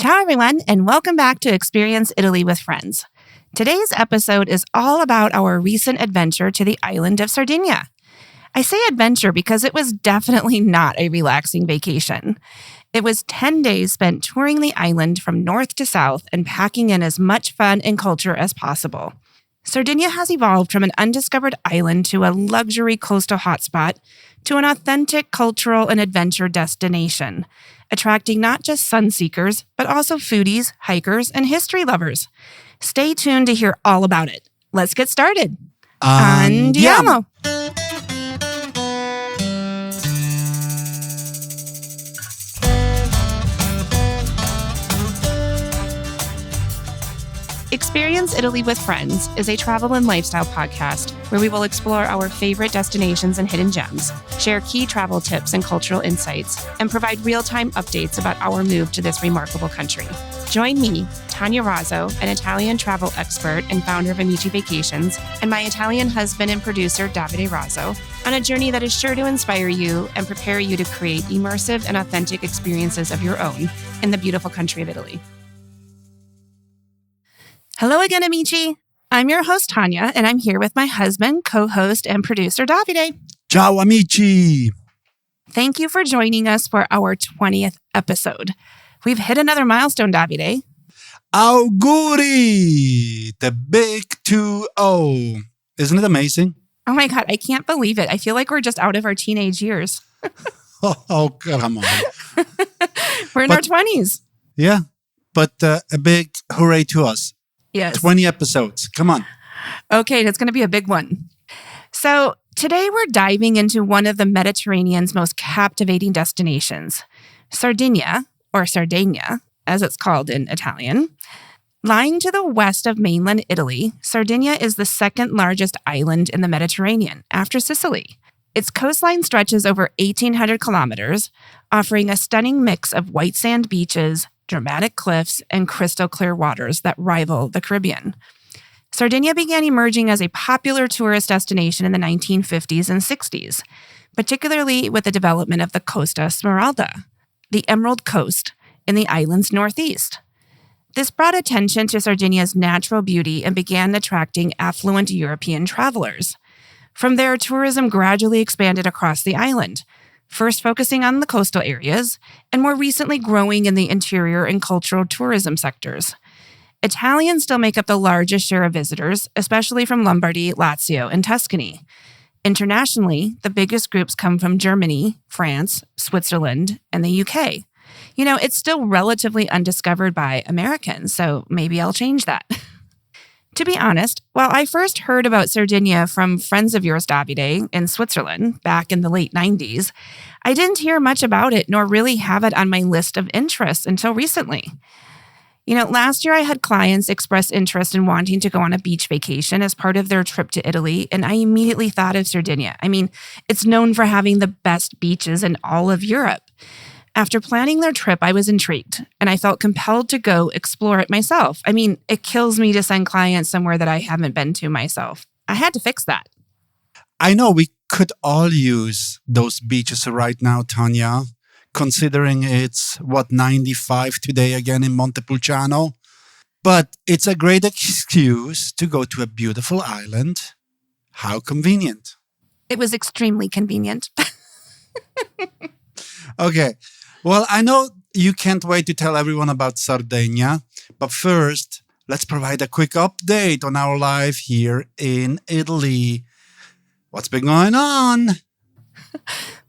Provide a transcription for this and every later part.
Ciao, everyone, and welcome back to Experience Italy with Friends. Today's episode is all about our recent adventure to the island of Sardinia. I say adventure because it was definitely not a relaxing vacation. It was 10 days spent touring the island from north to south and packing in as much fun and culture as possible. Sardinia has evolved from an undiscovered island to a luxury coastal hotspot to an authentic cultural and adventure destination, attracting not just sun seekers, but also foodies, hikers, and history lovers. Stay tuned to hear all about it. Let's get started. Andiamo! Experience Italy with Friends is a travel and lifestyle podcast where we will explore our favorite destinations and hidden gems, share key travel tips and cultural insights, and provide real-time updates about our move to this remarkable country. Join me, Tanya Razzo, an Italian travel expert and founder of Amici Vacations, and my Italian husband and producer, Davide Razzo, on a journey that is sure to inspire you and prepare you to create immersive and authentic experiences of your own in the beautiful country of Italy. Hello again, Amici. I'm your host, Tanya, and I'm here with my husband, co-host, and producer, Davide. Ciao, amici. Thank you for joining us for our 20th episode. We've hit another milestone, Davide. Auguri! The big 2-0. Isn't it amazing? Oh my God, I can't believe it. I feel like we're just out of our teenage years. Oh, come on. We're in our 20s. Yeah, but a big hooray to us. Yes. 20 episodes. Come on. Okay, that's going to be a big one. So today we're diving into one of the Mediterranean's most captivating destinations, Sardinia, or Sardinia, as it's called in Italian. Lying to the west of mainland Italy, Sardinia is the second largest island in the Mediterranean, after Sicily. Its coastline stretches over 1,800 kilometers, offering a stunning mix of white sand beaches, dramatic cliffs, and crystal clear waters that rival the Caribbean. Sardinia began emerging as a popular tourist destination in the 1950s and 60s, particularly with the development of the Costa Smeralda, the Emerald Coast, in the island's northeast. This brought attention to Sardinia's natural beauty and began attracting affluent European travelers. From there, tourism gradually expanded across the island, first focusing on the coastal areas, and more recently growing in the interior and cultural tourism sectors. Italians still make up the largest share of visitors, especially from Lombardy, Lazio, and Tuscany. Internationally, the biggest groups come from Germany, France, Switzerland, and the UK. You know, it's still relatively undiscovered by Americans, so maybe I'll change that. To be honest, while I first heard about Sardinia from friends of yours, Davide, in Switzerland back in the late 90s, I didn't hear much about it nor really have it on my list of interests until recently. You know, last year I had clients express interest in wanting to go on a beach vacation as part of their trip to Italy, and I immediately thought of Sardinia. I mean, it's known for having the best beaches in all of Europe. After planning their trip, I was intrigued, and I felt compelled to go explore it myself. I mean, it kills me to send clients somewhere that I haven't been to myself. I had to fix that. I know we could all use those beaches right now, Tanya, considering it's, 95 today again in Montepulciano. But it's a great excuse to go to a beautiful island. How convenient. It was extremely convenient. Okay. Well, I know you can't wait to tell everyone about Sardinia, but first, let's provide a quick update on our life here in Italy. What's been going on?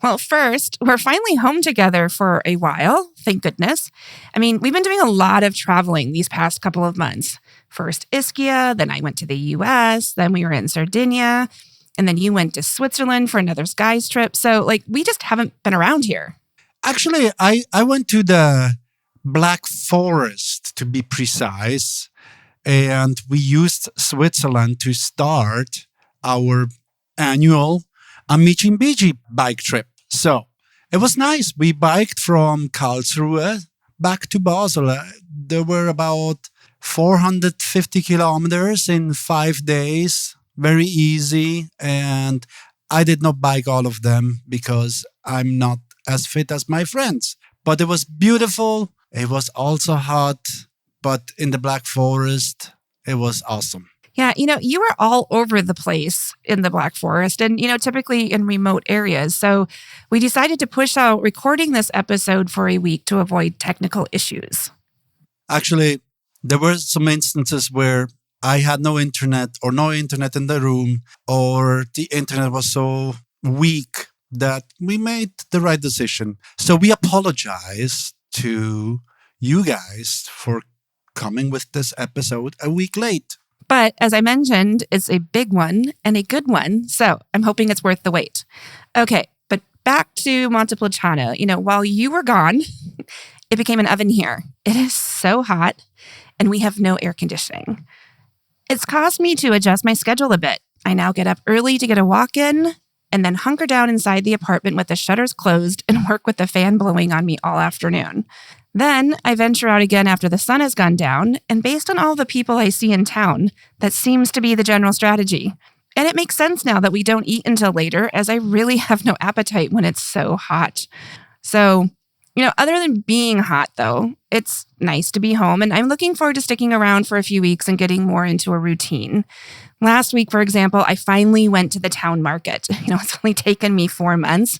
Well, first, we're finally home together for a while, thank goodness. I mean, we've been doing a lot of traveling these past couple of months. First Ischia, then I went to the US, then we were in Sardinia, and then you went to Switzerland for another guys trip. So, we just haven't been around here. Actually, I went to the Black Forest, to be precise, and we used Switzerland to start our annual Amici bike trip. So it was nice. We biked from Karlsruhe back to Basel. There were about 450 kilometers in 5 days. Very easy. And I did not bike all of them because I'm not as fit as my friends. But it was beautiful, It was also hot, but in the Black Forest, it was awesome. Yeah, you were all over the place in the Black Forest and, typically in remote areas. So we decided to push out recording this episode for a week to avoid technical issues. Actually, there were some instances where I had no internet or no internet in the room, or the internet was so weak that we made the right decision. So we apologize to you guys for coming with this episode a week late. But as I mentioned, it's a big one and a good one. So I'm hoping it's worth the wait. Okay, but back to Montepulciano. While you were gone, it became an oven here. It is so hot and we have no air conditioning. It's caused me to adjust my schedule a bit. I now get up early to get a walk in and then hunker down inside the apartment with the shutters closed and work with the fan blowing on me all afternoon. Then I venture out again after the sun has gone down, and based on all the people I see in town, that seems to be the general strategy. And it makes sense now that we don't eat until later, as I really have no appetite when it's so hot. So, other than being hot, though, it's nice to be home, and I'm looking forward to sticking around for a few weeks and getting more into a routine. Last week, for example, I finally went to the town market. It's only taken me 4 months,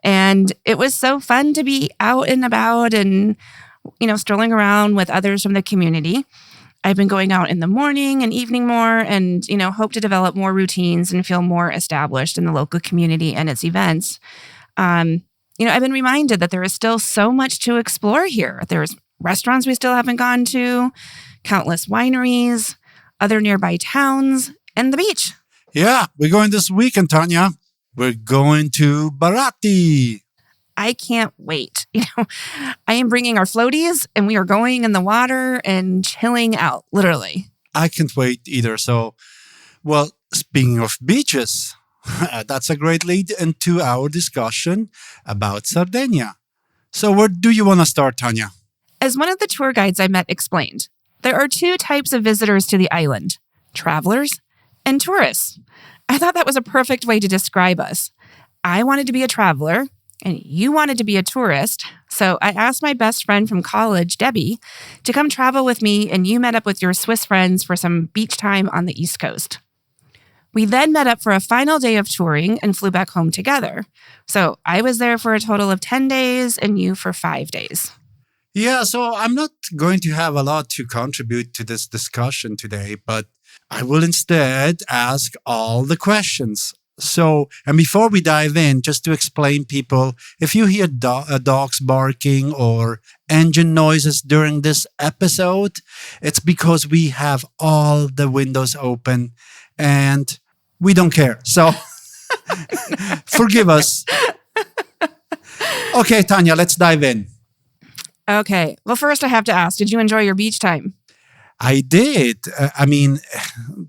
and it was so fun to be out and about and, strolling around with others from the community. I've been going out in the morning and evening more and, hope to develop more routines and feel more established in the local community and its events. I've been reminded that there is still so much to explore here. There's restaurants we still haven't gone to, countless wineries, other nearby towns, and the beach. Yeah, we're going this weekend, Tanya. We're going to Baratti. I can't wait. I am bringing our floaties and we are going in the water and chilling out, literally. I can't wait either. So, well, speaking of beaches, that's a great lead into our discussion about Sardinia. So where do you want to start, Tanya? As one of the tour guides I met explained, there are 2 types of visitors to the island, travelers and tourists. I thought that was a perfect way to describe us. I wanted to be a traveler and you wanted to be a tourist. So I asked my best friend from college, Debbie, to come travel with me, and you met up with your Swiss friends for some beach time on the East Coast. We then met up for a final day of touring and flew back home together. So I was there for a total of 10 days and you for 5 days. Yeah, so I'm not going to have a lot to contribute to this discussion today, but I will instead ask all the questions. So, and before we dive in, just to explain people, if you hear dogs barking or engine noises during this episode, it's because we have all the windows open and we don't care. So, forgive us. Okay, Tanya, let's dive in. Okay. Well, first I have to ask, did you enjoy your beach time? I did.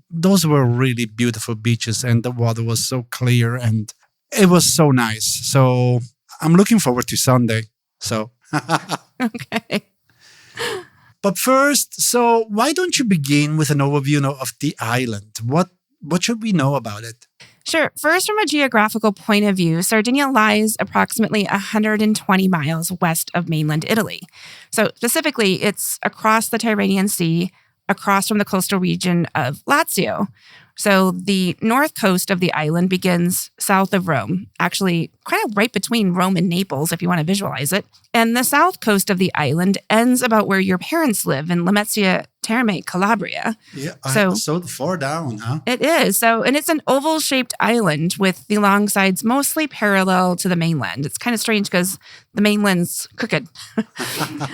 Those were really beautiful beaches and the water was so clear and it was so nice. So I'm looking forward to Sunday. So, okay. But first, so why don't you begin with an overview of the island? What should we know about it? Sure. First, from a geographical point of view, Sardinia lies approximately 120 miles west of mainland Italy. So specifically, it's across the Tyrrhenian Sea, across from the coastal region of Lazio. So the north coast of the island begins south of Rome, actually kind of right between Rome and Naples, if you want to visualize it. And the south coast of the island ends about where your parents live in Lamezia Terme, Calabria. Yeah, so far down, huh? It is. And it's an oval-shaped island with the long sides mostly parallel to the mainland. It's kind of strange because the mainland's crooked.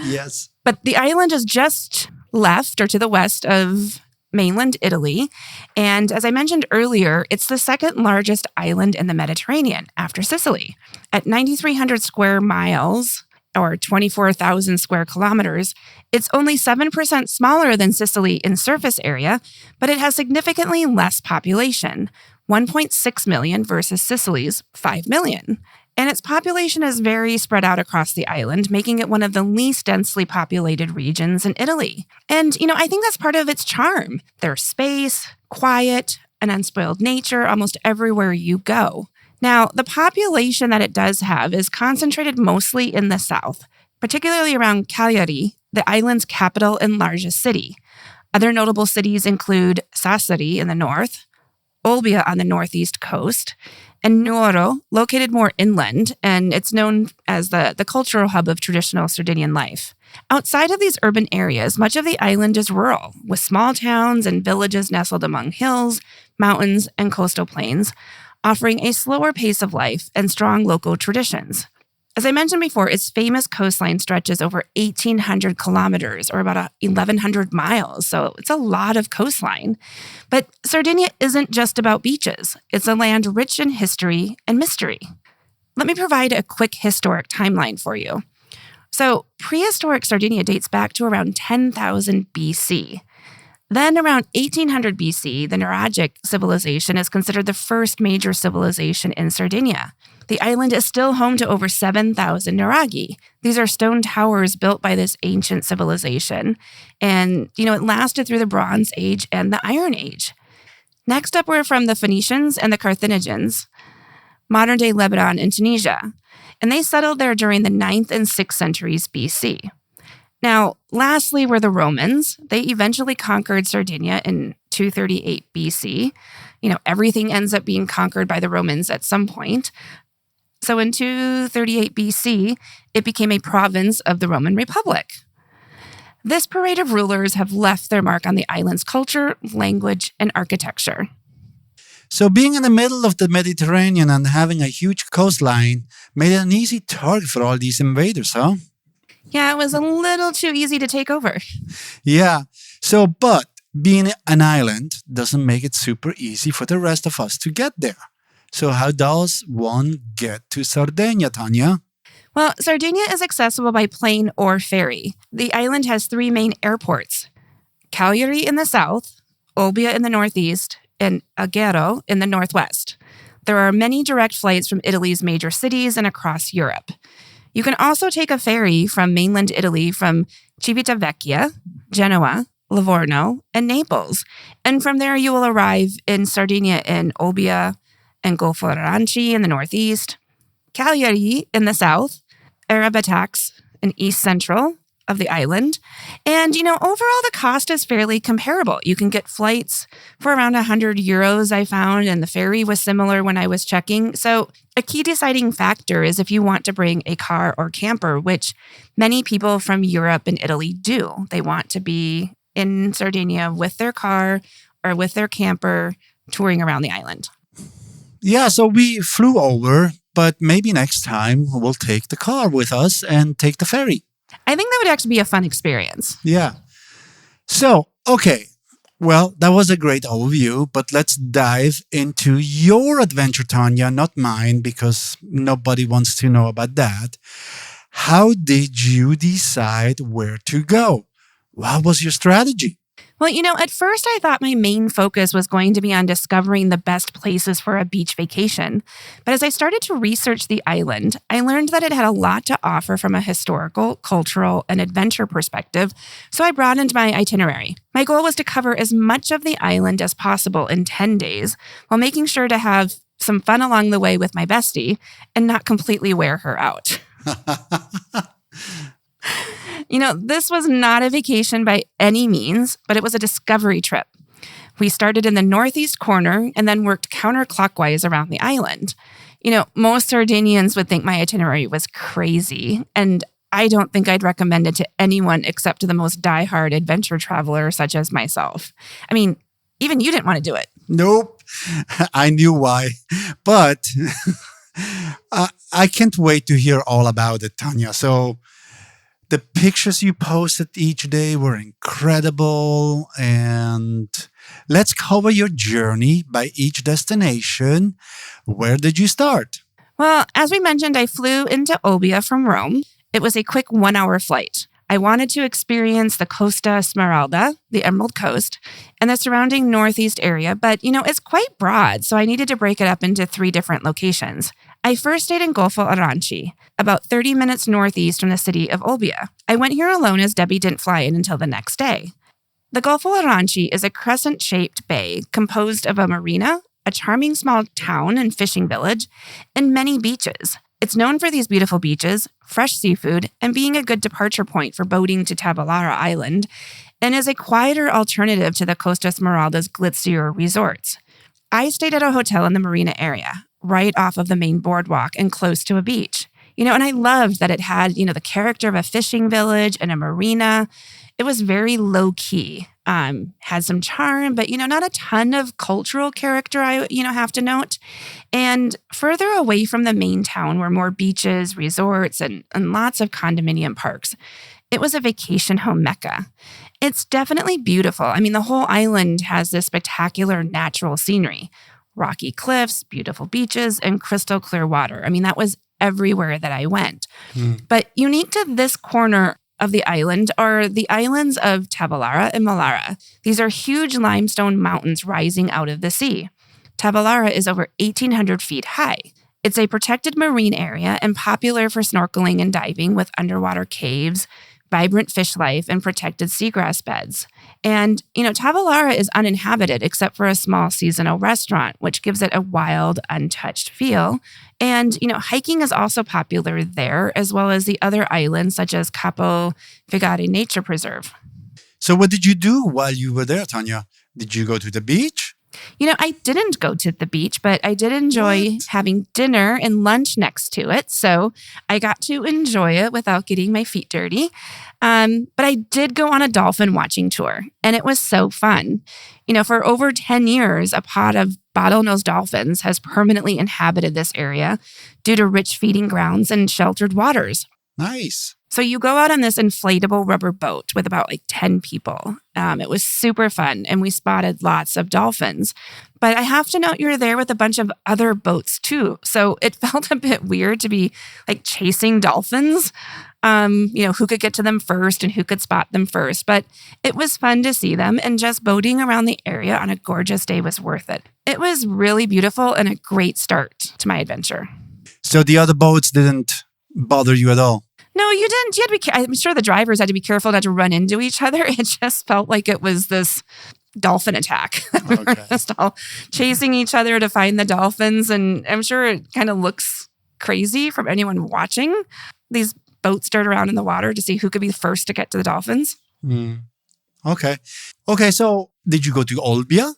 Yes. But the island is just left or to the west of mainland Italy. And as I mentioned earlier, it's the second largest island in the Mediterranean after Sicily. At 9,300 square miles, or 24,000 square kilometers, it's only 7% smaller than Sicily in surface area, but it has significantly less population, 1.6 million versus Sicily's 5 million. And its population is very spread out across the island, making it one of the least densely populated regions in Italy. And, I think that's part of its charm. There's space, quiet, an unspoiled nature almost everywhere you go. Now, the population that it does have is concentrated mostly in the south, particularly around Cagliari the island's capital and largest city. Other notable cities include Sassari in the north, Olbia on the northeast coast, and Nuoro, located more inland, and it's known as the cultural hub of traditional Sardinian life. Outside of these urban areas, much of the island is rural, with small towns and villages nestled among hills, mountains, and coastal plains, offering a slower pace of life and strong local traditions. As I mentioned before, its famous coastline stretches over 1,800 kilometers, or about 1,100 miles, so it's a lot of coastline. But Sardinia isn't just about beaches. It's a land rich in history and mystery. Let me provide a quick historic timeline for you. So, prehistoric Sardinia dates back to around 10,000 BC. Then, around 1800 BC, the Nuragic civilization is considered the first major civilization in Sardinia. The island is still home to over 7,000 nuraghi. These are stone towers built by this ancient civilization. And, it lasted through the Bronze Age and the Iron Age. Next up, we're from the Phoenicians and the Carthaginians, modern-day Lebanon and Tunisia. And they settled there during the 9th and 6th centuries BC. Now, lastly were the Romans. They eventually conquered Sardinia in 238 BC. Everything ends up being conquered by the Romans at some point. So in 238 BC, it became a province of the Roman Republic. This parade of rulers have left their mark on the island's culture, language, and architecture. So being in the middle of the Mediterranean and having a huge coastline made it an easy target for all these invaders, huh? Yeah, it was a little too easy to take over. Yeah. But being an island doesn't make it super easy for the rest of us to get there. So how does one get to Sardinia, Tanya? Well, Sardinia is accessible by plane or ferry. The island has 3 main airports: Cagliari in the south, Olbia in the northeast, and Agaro in the northwest. There are many direct flights from Italy's major cities and across Europe. You can also take a ferry from mainland Italy from Civitavecchia, Genoa, Livorno, and Naples. And from there, you will arrive in Sardinia in Olbia and Golfo Aranci in the northeast, Cagliari in the south, Arabatax in east central of the island. And, overall, the cost is fairly comparable. You can get flights for around €100, I found, and the ferry was similar when I was checking. So a key deciding factor is if you want to bring a car or camper, which many people from Europe and Italy do. They want to be in Sardinia with their car or with their camper touring around the island. Yeah, so we flew over, but maybe next time we'll take the car with us and take the ferry. I think that would actually be a fun experience. Yeah. So, okay. Well, that was a great overview, but let's dive into your adventure, Tanya, not mine, because nobody wants to know about that. How did you decide where to go? What was your strategy? Well, at first I thought my main focus was going to be on discovering the best places for a beach vacation. But as I started to research the island, I learned that it had a lot to offer from a historical, cultural, and adventure perspective, so I broadened my itinerary. My goal was to cover as much of the island as possible in 10 days, while making sure to have some fun along the way with my bestie and not completely wear her out. This was not a vacation by any means, but it was a discovery trip. We started in the northeast corner and then worked counterclockwise around the island. Most Sardinians would think my itinerary was crazy, and I don't think I'd recommend it to anyone except to the most diehard adventure traveler such as myself. I mean, even you didn't want to do it. Nope. I knew why. But I can't wait to hear all about it, Tanya. So the pictures you posted each day were incredible. And let's cover your journey by each destination. Where did you start? Well, as we mentioned, I flew into Olbia from Rome. It was a quick 1-hour flight. I wanted to experience the Costa Smeralda, the Emerald Coast, and the surrounding northeast area, but, it's quite broad, so I needed to break it up into 3 different locations. I first stayed in Golfo Aranci, about 30 minutes northeast from the city of Olbia. I went here alone as Debbie didn't fly in until the next day. The Golfo Aranci is a crescent-shaped bay composed of a marina, a charming small town and fishing village, and many beaches. It's known for these beautiful beaches, fresh seafood, and being a good departure point for boating to Tavalara Island, and is a quieter alternative to the Costa Smeralda's glitzier resorts. I stayed at a hotel in the marina area, right off of the main boardwalk and close to a beach. And I loved that it had, the character of a fishing village and a marina. It was very low-key, had some charm, but, not a ton of cultural character, I have to note. And further away from the main town were more beaches, resorts, and lots of condominium parks. It was a vacation home mecca. It's definitely beautiful. The whole island has this spectacular natural scenery. Rocky cliffs, beautiful beaches, and crystal clear water. That was everywhere that I went. But unique to this corner of the island are the islands of Tavalara and Malara. These are huge limestone mountains rising out of the sea. Tavalara is over 1,800 feet high. It's a protected marine area and popular for snorkeling and diving with underwater caves, vibrant fish life, and protected seagrass beds. And, Tavalara is uninhabited except for a small seasonal restaurant, which gives it a wild, untouched feel. And, hiking is also popular there, as well as the other islands such as Capo Figari Nature Preserve. So what did you do while you were there, Tanya? Did you go to the beach? I didn't go to the beach, but I did enjoy having dinner and lunch next to it. So I got to enjoy it without getting my feet dirty. But I did go on a dolphin watching tour, and it was so fun. For over 10 years, a pod of bottlenose dolphins has permanently inhabited this area due to rich feeding grounds and sheltered waters. Nice. So you go out on this inflatable rubber boat with about 10 people. It was super fun, and we spotted lots of dolphins. But I have to note you're there with a bunch of other boats too. So it felt a bit weird to be chasing dolphins. Who could get to them first and who could spot them first. But it was fun to see them, and just boating around the area on a gorgeous day was worth it. It was really beautiful and a great start to my adventure. So the other boats didn't bother you at all? No, you didn't. You had to be. I'm sure the drivers had to be careful not to run into each other. It just felt like it was this dolphin attack. We were just all chasing each other to find the dolphins, and I'm sure it kind of looks crazy from anyone watching. These boats dart around in the water to see who could be the first to get to the dolphins. Okay, so did you go to Olbia?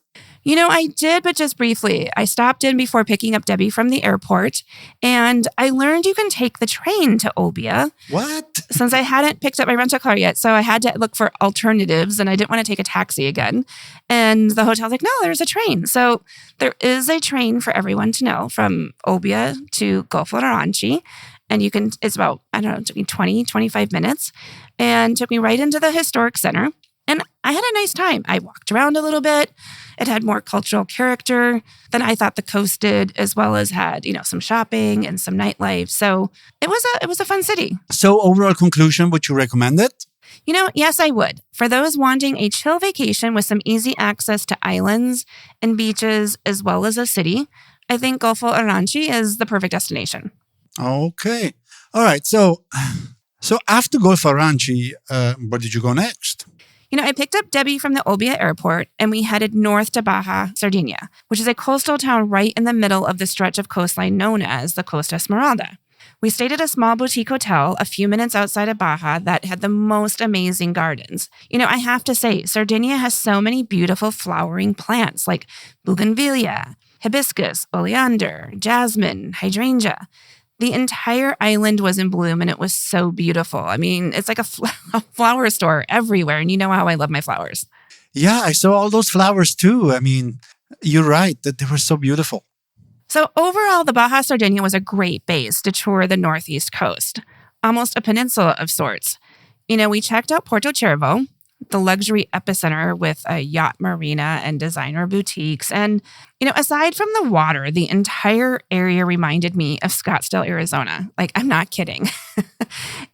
I did, but just briefly. I stopped in before picking up Debbie from the airport, and I learned you can take the train to Olbia. What? Since I hadn't picked up my rental car yet, so I had to look for alternatives, and I didn't want to take a taxi again. And the hotel's like, no, there's a train. So there is a train for everyone to know from Olbia to Golfo Aranci. And it's about, it took me 20, 25 minutes, and took me right into the historic center. And I had a nice time. I walked around a little bit. It had more cultural character than I thought the coast did, as well as had, some shopping and some nightlife. So it was a fun city. So overall conclusion, would you recommend it? Yes, I would. For those wanting a chill vacation with some easy access to islands and beaches, as well as a city, I think Golfo Aranci is the perfect destination. Okay. All right. So after Golfo Aranci, where did you go next? I picked up Debbie from the Olbia airport, and we headed north to Baja, Sardinia, which is a coastal town right in the middle of the stretch of coastline known as the Costa Smeralda. We stayed at a small boutique hotel a few minutes outside of Baja that had the most amazing gardens. I have to say, Sardinia has so many beautiful flowering plants like bougainvillea, hibiscus, oleander, jasmine, hydrangea. The entire island was in bloom, and it was so beautiful. It's like a flower store everywhere, and you know how I love my flowers. Yeah, I saw all those flowers too. You're right that they were so beautiful. So overall, the Baja Sardinia was a great base to tour the northeast coast, almost a peninsula of sorts. We checked out Porto Cervo, the luxury epicenter with a yacht marina and designer boutiques. And, aside from the water, the entire area reminded me of Scottsdale, Arizona. I'm not kidding.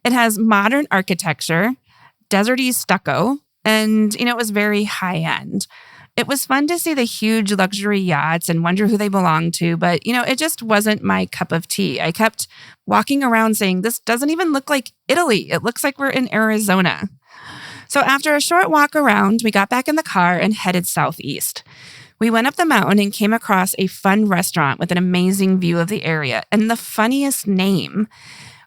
It has modern architecture, deserty stucco, and, it was very high end. It was fun to see the huge luxury yachts and wonder who they belonged to, but, it just wasn't my cup of tea. I kept walking around saying, this doesn't even look like Italy. It looks like we're in Arizona. So after a short walk around, we got back in the car and headed southeast. We went up the mountain and came across a fun restaurant with an amazing view of the area and the funniest name,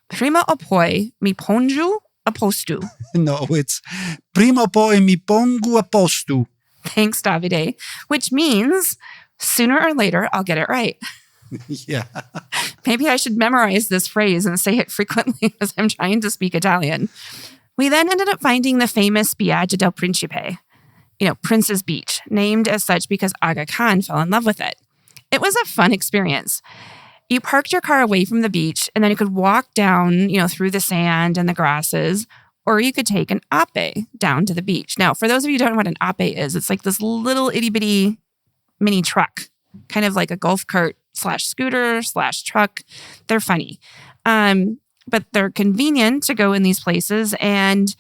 Prima Opoi Mi Ponju a Postu. No, it's Prima poi mi pongo a posto. Thanks, Davide, which means sooner or later I'll get it right. Yeah. Maybe I should memorize this phrase and say it frequently as I'm trying to speak Italian. We then ended up finding the famous Spiaggia del Principe, Prince's Beach, named as such because Aga Khan fell in love with it. It was a fun experience. You parked your car away from the beach, and then you could walk down, through the sand and the grasses, or you could take an ape down to the beach. Now, for those of you who don't know what an ape is, it's like this little itty-bitty mini truck, kind of like a golf cart / scooter / truck. They're funny. But they're convenient to go in these places. And,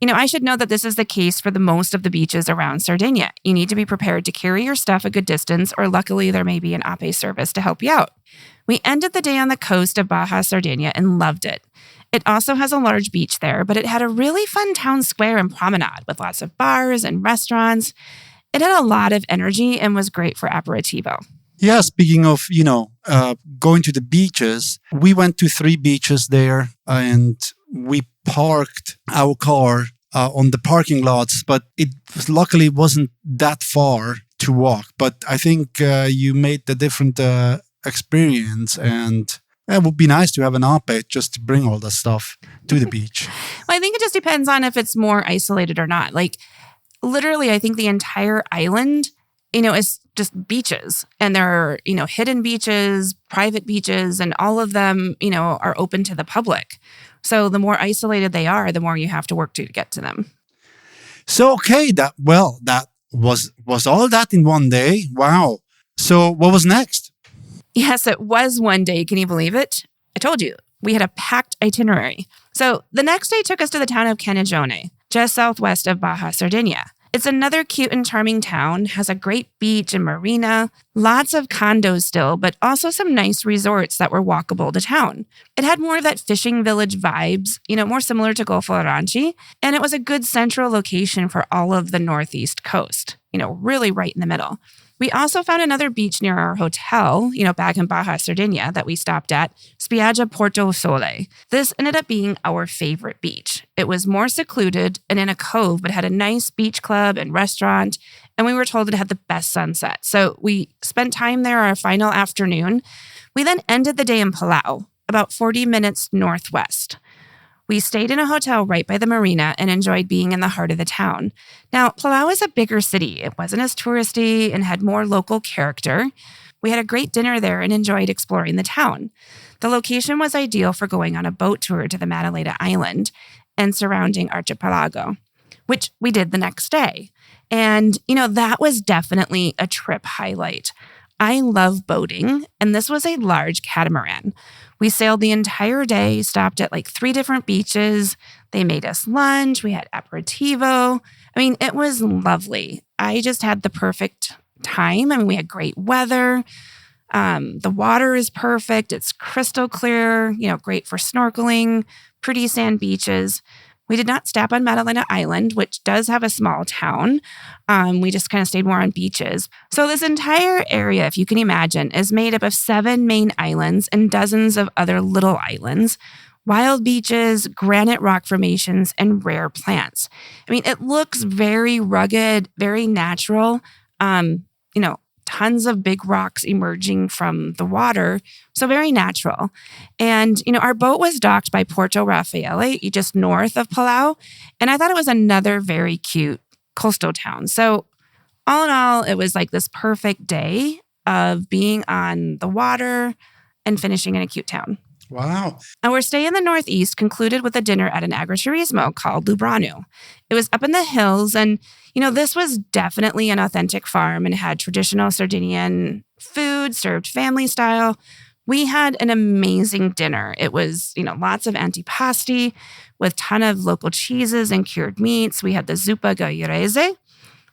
I should know that this is the case for the most of the beaches around Sardinia. You need to be prepared to carry your stuff a good distance, or luckily there may be an ape service to help you out. We ended the day on the coast of Baja Sardinia and loved it. It also has a large beach there, but it had a really fun town square and promenade with lots of bars and restaurants. It had a lot of energy and was great for aperitivo. Yeah, speaking of, going to the beaches, we went to 3 beaches there and we parked our car on the parking lots, but it luckily wasn't that far to walk. But I think you made the different experience, and it would be nice to have an ape just to bring all that stuff to the beach. Well, I think it just depends on if it's more isolated or not. Like, literally, I think the entire island, is just beaches. And there are, hidden beaches, private beaches, and all of them, are open to the public. So the more isolated they are, the more you have to work to get to them. So, okay, that was all that in one day. Wow. So what was next? Yes, it was one day. Can you believe it? I told you, we had a packed itinerary. So the next day took us to the town of Caneggione, just southwest of Baja Sardinia. It's another cute and charming town, has a great beach and marina, lots of condos still, but also some nice resorts that were walkable to town. It had more of that fishing village vibes, more similar to Golfo Aranci, and it was a good central location for all of the northeast coast, really right in the middle. We also found another beach near our hotel, back in Baja Sardinia that we stopped at, Spiaggia Porto Sole. This ended up being our favorite beach. It was more secluded and in a cove, but had a nice beach club and restaurant, and we were told it had the best sunset. So we spent time there our final afternoon. We then ended the day in Palau, about 40 minutes northwest. We stayed in a hotel right by the marina and enjoyed being in the heart of the town. Now, Palau is a bigger city. It wasn't as touristy and had more local character. We had a great dinner there and enjoyed exploring the town. The location was ideal for going on a boat tour to the Madalena Island and surrounding archipelago, which we did the next day. And, that was definitely a trip highlight. I love boating, and this was a large catamaran. We sailed the entire day, stopped at 3 different beaches. They made us lunch. We had aperitivo. It was lovely. I just had the perfect time. We had great weather. The water is perfect. It's crystal clear, great for snorkeling, pretty sand beaches. We did not stop on Madalena Island, which does have a small town. We just kind of stayed more on beaches. So this entire area, if you can imagine, is made up of 7 main islands and dozens of other little islands, wild beaches, granite rock formations, and rare plants. It looks very rugged, very natural. Tons of big rocks emerging from the water. So very natural. And, our boat was docked by Porto Raffaele, just north of Palau. And I thought it was another very cute coastal town. So all in all, it was this perfect day of being on the water and finishing in a cute town. Wow. Our stay in the Northeast concluded with a dinner at an agriturismo called Lubranu. It was up in the hills, and, this was definitely an authentic farm and had traditional Sardinian food served family style. We had an amazing dinner. It was, lots of antipasti with a ton of local cheeses and cured meats. We had the zuppa gallurese,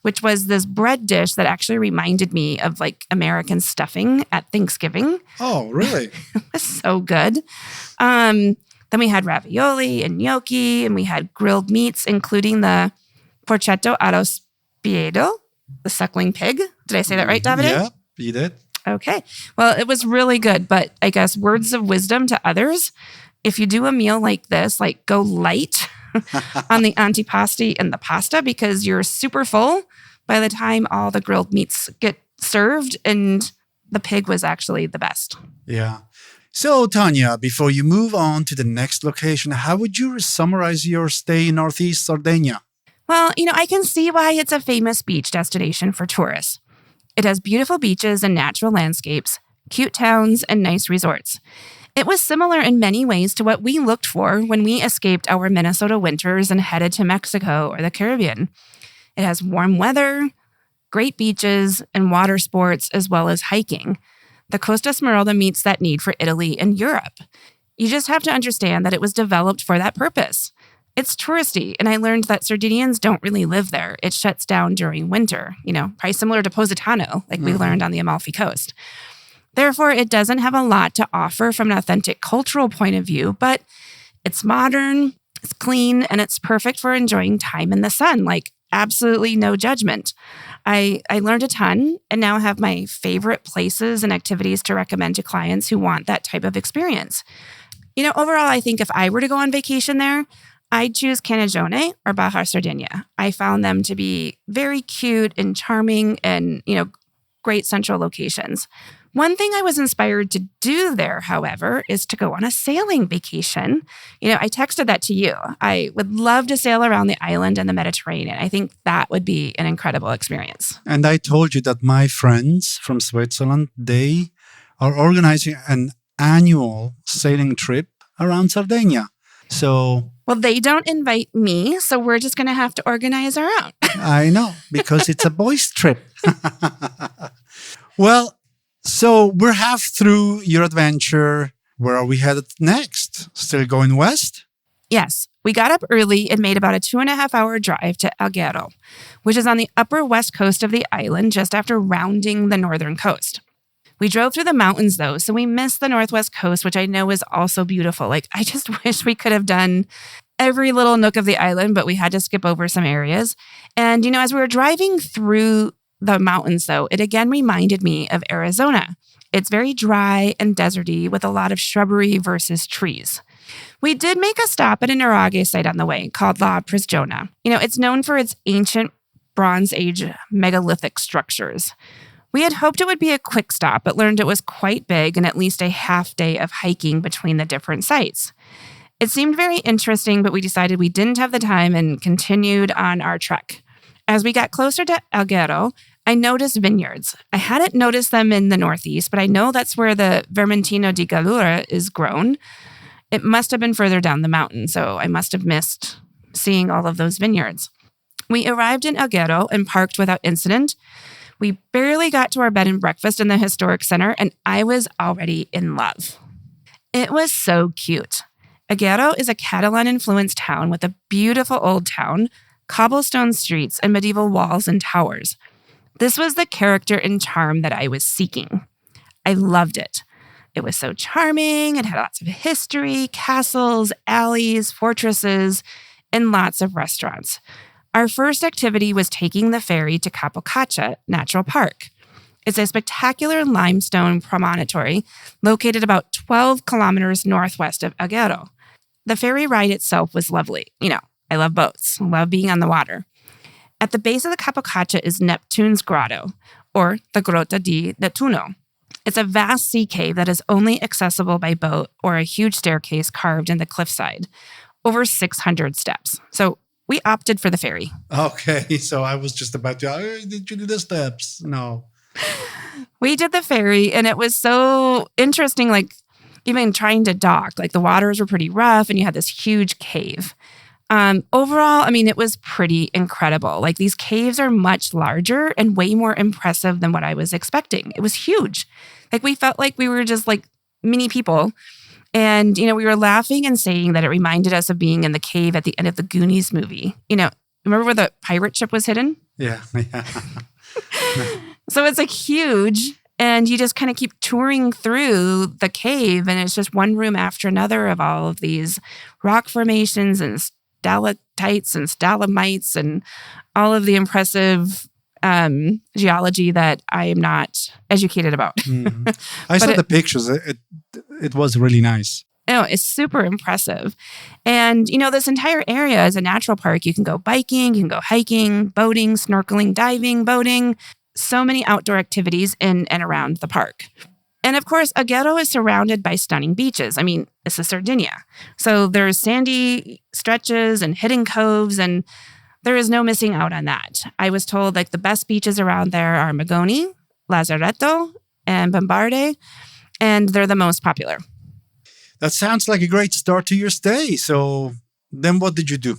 which was this bread dish that actually reminded me of American stuffing at Thanksgiving. Oh, really? It was so good. Then we had ravioli and gnocchi, and we had grilled meats, including the porchetto allo spiedo, the suckling pig. Did I say that right, Davide? Yeah, you did. Okay. Well, it was really good, but I guess words of wisdom to others. If you do a meal like this, like go light on the antipasti and the pasta because you're super full by the time all the grilled meats get served, and the pig was actually the best. Yeah. So, Tanya, before you move on to the next location, how would you summarize your stay in Northeast Sardinia? Well, I can see why it's a famous beach destination for tourists. It has beautiful beaches and natural landscapes, cute towns, and nice resorts. It was similar in many ways to what we looked for when we escaped our Minnesota winters and headed to Mexico or the Caribbean. It has warm weather, great beaches, and water sports, as well as hiking. The Costa Smeralda meets that need for Italy and Europe. You just have to understand that it was developed for that purpose. It's touristy, and I learned that Sardinians don't really live there. It shuts down during winter, probably similar to Positano, like we learned on the Amalfi Coast. Therefore, it doesn't have a lot to offer from an authentic cultural point of view, but it's modern, it's clean, and it's perfect for enjoying time in the sun, like absolutely no judgment. I learned a ton and now have my favorite places and activities to recommend to clients who want that type of experience. Overall, I think if I were to go on vacation there, I'd choose Canagione or Baja Sardinia. I found them to be very cute and charming and, great central locations. One thing I was inspired to do there, however, is to go on a sailing vacation. I texted that to you. I would love to sail around the island and the Mediterranean. I think that would be an incredible experience. And I told you that my friends from Switzerland, they are organizing an annual sailing trip around Sardinia. So... Well, they don't invite me, so we're just going to have to organize our own. I know, because it's a boys' trip. Well, so we're half through your adventure. Where are we headed next? Still going west? Yes. We got up early and made about a 2.5-hour drive to Alghero, which is on the upper west coast of the island just after rounding the northern coast. We drove through the mountains, though, so we missed the northwest coast, which I know is also beautiful. I just wish we could have done every little nook of the island, but we had to skip over some areas. And, as we were driving through the mountains, though, it again reminded me of Arizona. It's very dry and deserty with a lot of shrubbery versus trees. We did make a stop at a Nuraghe site on the way called La Prigiona. It's known for its ancient Bronze Age megalithic structures. We had hoped it would be a quick stop, but learned it was quite big and at least a half day of hiking between the different sites. It seemed very interesting, but we decided we didn't have the time and continued on our trek. As we got closer to Alghero, I noticed vineyards. I hadn't noticed them in the Northeast, but I know that's where the Vermentino di Gallura is grown. It must have been further down the mountain, so I must have missed seeing all of those vineyards. We arrived in Alghero and parked without incident. We barely got to our bed and breakfast in the historic center, and I was already in love. It was so cute. Alghero is a Catalan-influenced town with a beautiful old town, cobblestone streets, and medieval walls and towers. This was the character and charm that I was seeking. I loved it. It was so charming. It had lots of history, castles, alleys, fortresses, and lots of restaurants. Our first activity was taking the ferry to Capocaccia Natural Park. It's a spectacular limestone promontory located about 12 kilometers northwest of Alghero. The ferry ride itself was lovely. I love boats. I love being on the water. At the base of the Capocaccia is Neptune's Grotto, or the Grotta di Nettuno. It's a vast sea cave that is only accessible by boat or a huge staircase carved in the cliffside, over 600 steps. So we opted for the ferry. Okay, so I was just about to, did you do the steps? No. We did the ferry, and it was so interesting, even trying to dock. The waters were pretty rough, and you had this huge cave. Overall, it was pretty incredible. These caves are much larger and way more impressive than what I was expecting. It was huge. We felt like we were just mini people. And, we were laughing and saying that it reminded us of being in the cave at the end of the Goonies movie. Remember where the pirate ship was hidden? Yeah. So it's huge. And you just kind of keep touring through the cave. And it's just one room after another of all of these rock formations and stalactites and stalagmites and all of the impressive geology that I am not educated about. I saw the pictures. It was really nice. No, it's super impressive. And, this entire area is a natural park. You can go biking, you can go hiking, boating, snorkeling, diving, boating, so many outdoor activities in and around the park. And of course, Agero is surrounded by stunning beaches. I mean, this is Sardinia. So there's sandy stretches and hidden coves, and there is no missing out on that. I was told the best beaches around there are Magoni, Lazaretto, and Bombarde, and they're the most popular. That sounds like a great start to your stay. So then what did you do?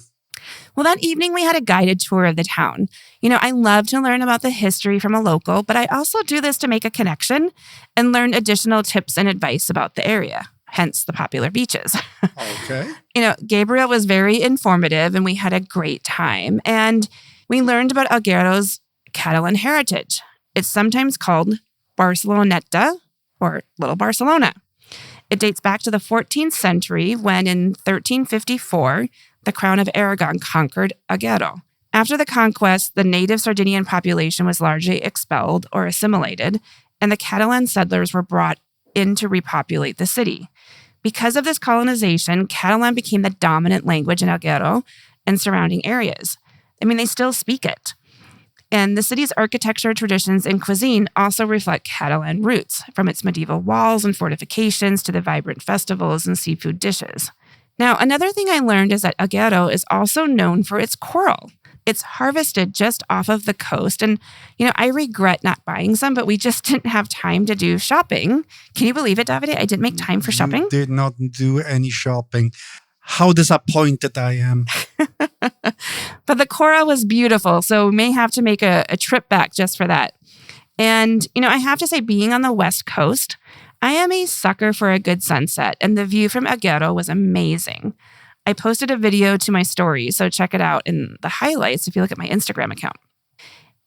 Well, that evening we had a guided tour of the town. I love to learn about the history from a local, but I also do this to make a connection and learn additional tips and advice about the area, hence the popular beaches. Okay. Gabriel was very informative and we had a great time. And we learned about Agero's Catalan heritage. It's sometimes called Barceloneta or Little Barcelona. It dates back to the 14th century when in 1354, the Crown of Aragon conquered Agero. After the conquest, the native Sardinian population was largely expelled or assimilated, and the Catalan settlers were brought in to repopulate the city. Because of this colonization, Catalan became the dominant language in Agero and surrounding areas. They still speak it. And the city's architecture, traditions, and cuisine also reflect Catalan roots, from its medieval walls and fortifications to the vibrant festivals and seafood dishes. Now, another thing I learned is that Agero is also known for its coral. It's harvested just off of the coast. And, I regret not buying some, but we just didn't have time to do shopping. Can you believe it, Davide? I didn't make time for shopping. You did not do any shopping. How disappointed I am. But the coral was beautiful, so we may have to make a trip back just for that. And, I have to say, being on the West Coast, I am a sucker for a good sunset, and the view from Agero was amazing. I posted a video to my story, so check it out in the highlights if you look at my Instagram account.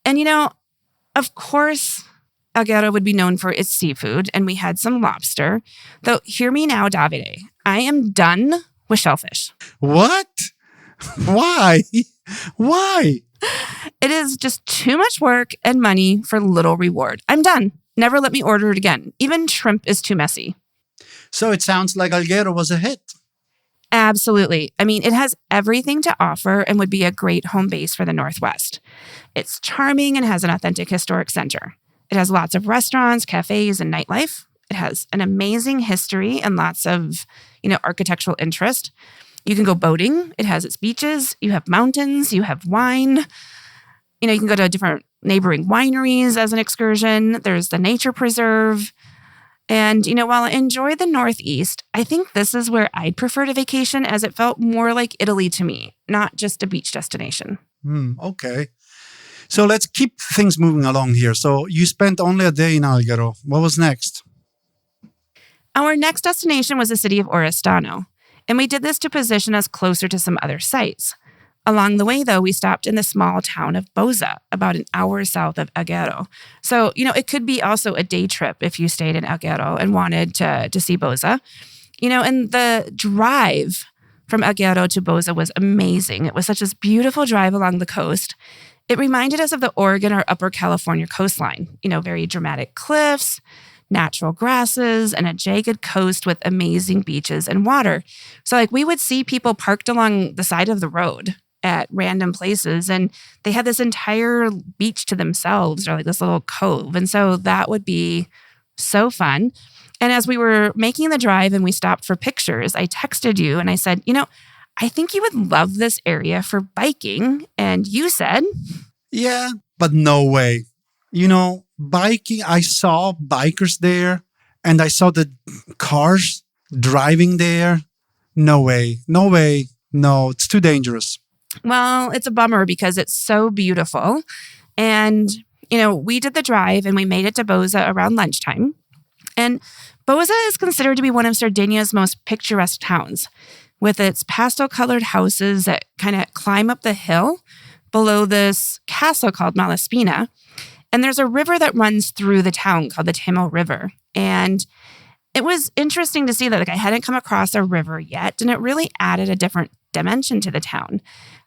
And, of course, Agero would be known for its seafood, and we had some lobster. Though, hear me now, Davide, I am done with shellfish. What? Why? Why? It is just too much work and money for little reward. I'm done. Never let me order it again. Even shrimp is too messy. So it sounds like Agero was a hit. Absolutely. It has everything to offer and would be a great home base for the Northwest. It's charming and has an authentic historic center. It has lots of restaurants, cafes, and nightlife. It has an amazing history and lots of, architectural interest. You can go boating. It has its beaches. You have mountains. You have wine. You can go to different neighboring wineries as an excursion. There's the nature preserve. And, while I enjoy the Northeast, I think this is where I'd prefer to vacation, as it felt more like Italy to me, not just a beach destination. Okay. So let's keep things moving along here. So you spent only a day in Agero. What was next? Our next destination was the city of Oristano, and we did this to position us closer to some other sites. Along the way, though, we stopped in the small town of Boza, about an hour south of Agero. So, it could be also a day trip if you stayed in Agero and wanted to see Boza. And the drive from Agero to Boza was amazing. It was such a beautiful drive along the coast. It reminded us of the Oregon or Upper California coastline, very dramatic cliffs, natural grasses, and a jagged coast with amazing beaches and water. So we would see people parked along the side of the road at random places, and they had this entire beach to themselves, or this little cove. And so that would be so fun. And as we were making the drive and we stopped for pictures, I texted you and I said, I think you would love this area for biking. And you said, yeah, but no way. Biking, I saw bikers there and I saw the cars driving there. No way. No, it's too dangerous. Well, it's a bummer because it's so beautiful. And, we did the drive and we made it to Boza around lunchtime. And Boza is considered to be one of Sardinia's most picturesque towns, with its pastel-colored houses that kind of climb up the hill below this castle called Malaspina. And there's a river that runs through the town called the Temo River. And it was interesting to see that I hadn't come across a river yet, and it really added a different dimension to the town.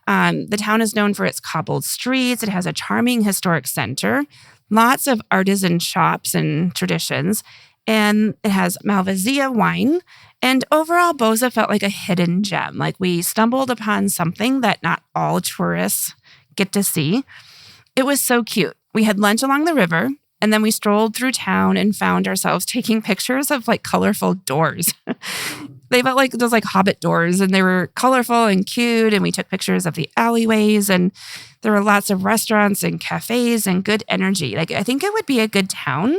The town is known for its cobbled streets. It has a charming historic center, lots of artisan shops and traditions, and it has Malvasia wine. And overall, Boza felt like a hidden gem. Like we stumbled upon something that not all tourists get to see. It was so cute. We had lunch along the river, and then we strolled through town and found ourselves taking pictures of like colorful doors. They felt like those like Hobbit doors, and they were colorful and cute. And we took pictures of the alleyways, and there were lots of restaurants and cafes and good energy. Like I think it would be a good town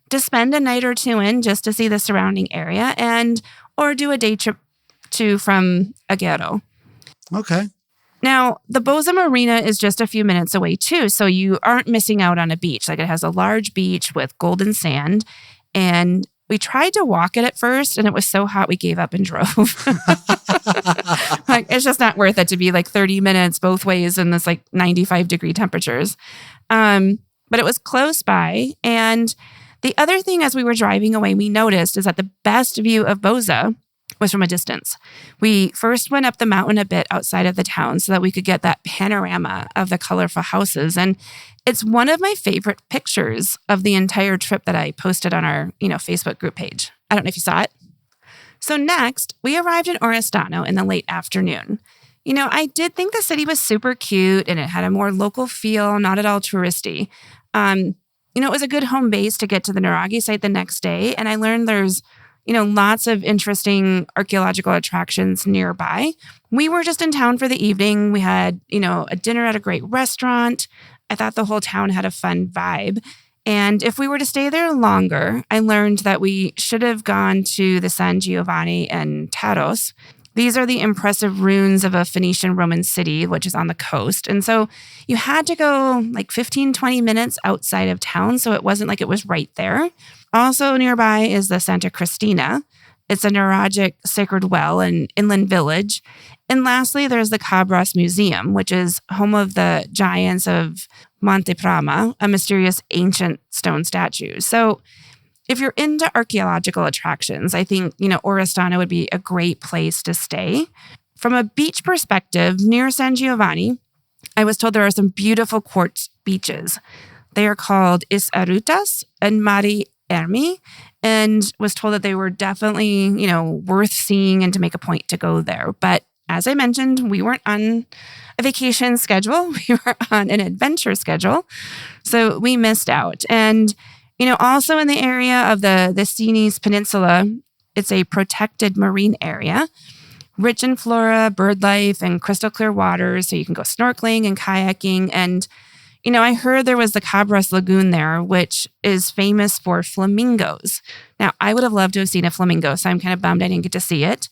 to spend a night or two in just to see the surrounding area or do a day trip to from Agüero. Okay. Now, the Boza Marina is just a few minutes away too, so you aren't missing out on a beach. Like it has a large beach with golden sand, and we tried to walk it at first, and it was so hot we gave up and drove. Like it's just not worth it to be like 30 minutes both ways in this like 95-degree temperatures. But it was close by, and the other thing as we were driving away, we noticed is that the best view of Boza was from a distance. We first went up the mountain a bit outside of the town so that we could get that panorama of the colorful houses. And it's one of my favorite pictures of the entire trip that I posted on our, Facebook group page. I don't know if you saw it. So next, we arrived in Oristano in the late afternoon. I did think the city was super cute and it had a more local feel, not at all touristy. It was a good home base to get to the Nuraghi site the next day. And I learned there's lots of interesting archaeological attractions nearby. We were just in town for the evening. We had, a dinner at a great restaurant. I thought the whole town had a fun vibe. And if we were to stay there longer, I learned that we should have gone to the San Giovanni and Taros. These are the impressive ruins of a Phoenician Roman city, which is on the coast. And so you had to go like 15, 20 minutes outside of town. So it wasn't like it was right there. Also nearby is the Santa Cristina. It's a Nuragic sacred well and inland village. And lastly, there's the Cabras Museum, which is home of the giants of Monte Prama, a mysterious ancient stone statue. So if you're into archaeological attractions, I think, Oristano would be a great place to stay. From a beach perspective, near San Giovanni, I was told there are some beautiful quartz beaches. They are called Is Arutas and Mari Ermi, and was told that they were definitely, worth seeing and to make a point to go there. But as I mentioned, we weren't on a vacation schedule. We were on an adventure schedule. So we missed out. And, also in the area of the Sinis Peninsula, it's a protected marine area, rich in flora, bird life, and crystal clear waters. So you can go snorkeling and kayaking. And I heard there was the Cabras Lagoon there, which is famous for flamingos. Now, I would have loved to have seen a flamingo, so I'm kind of bummed I didn't get to see it.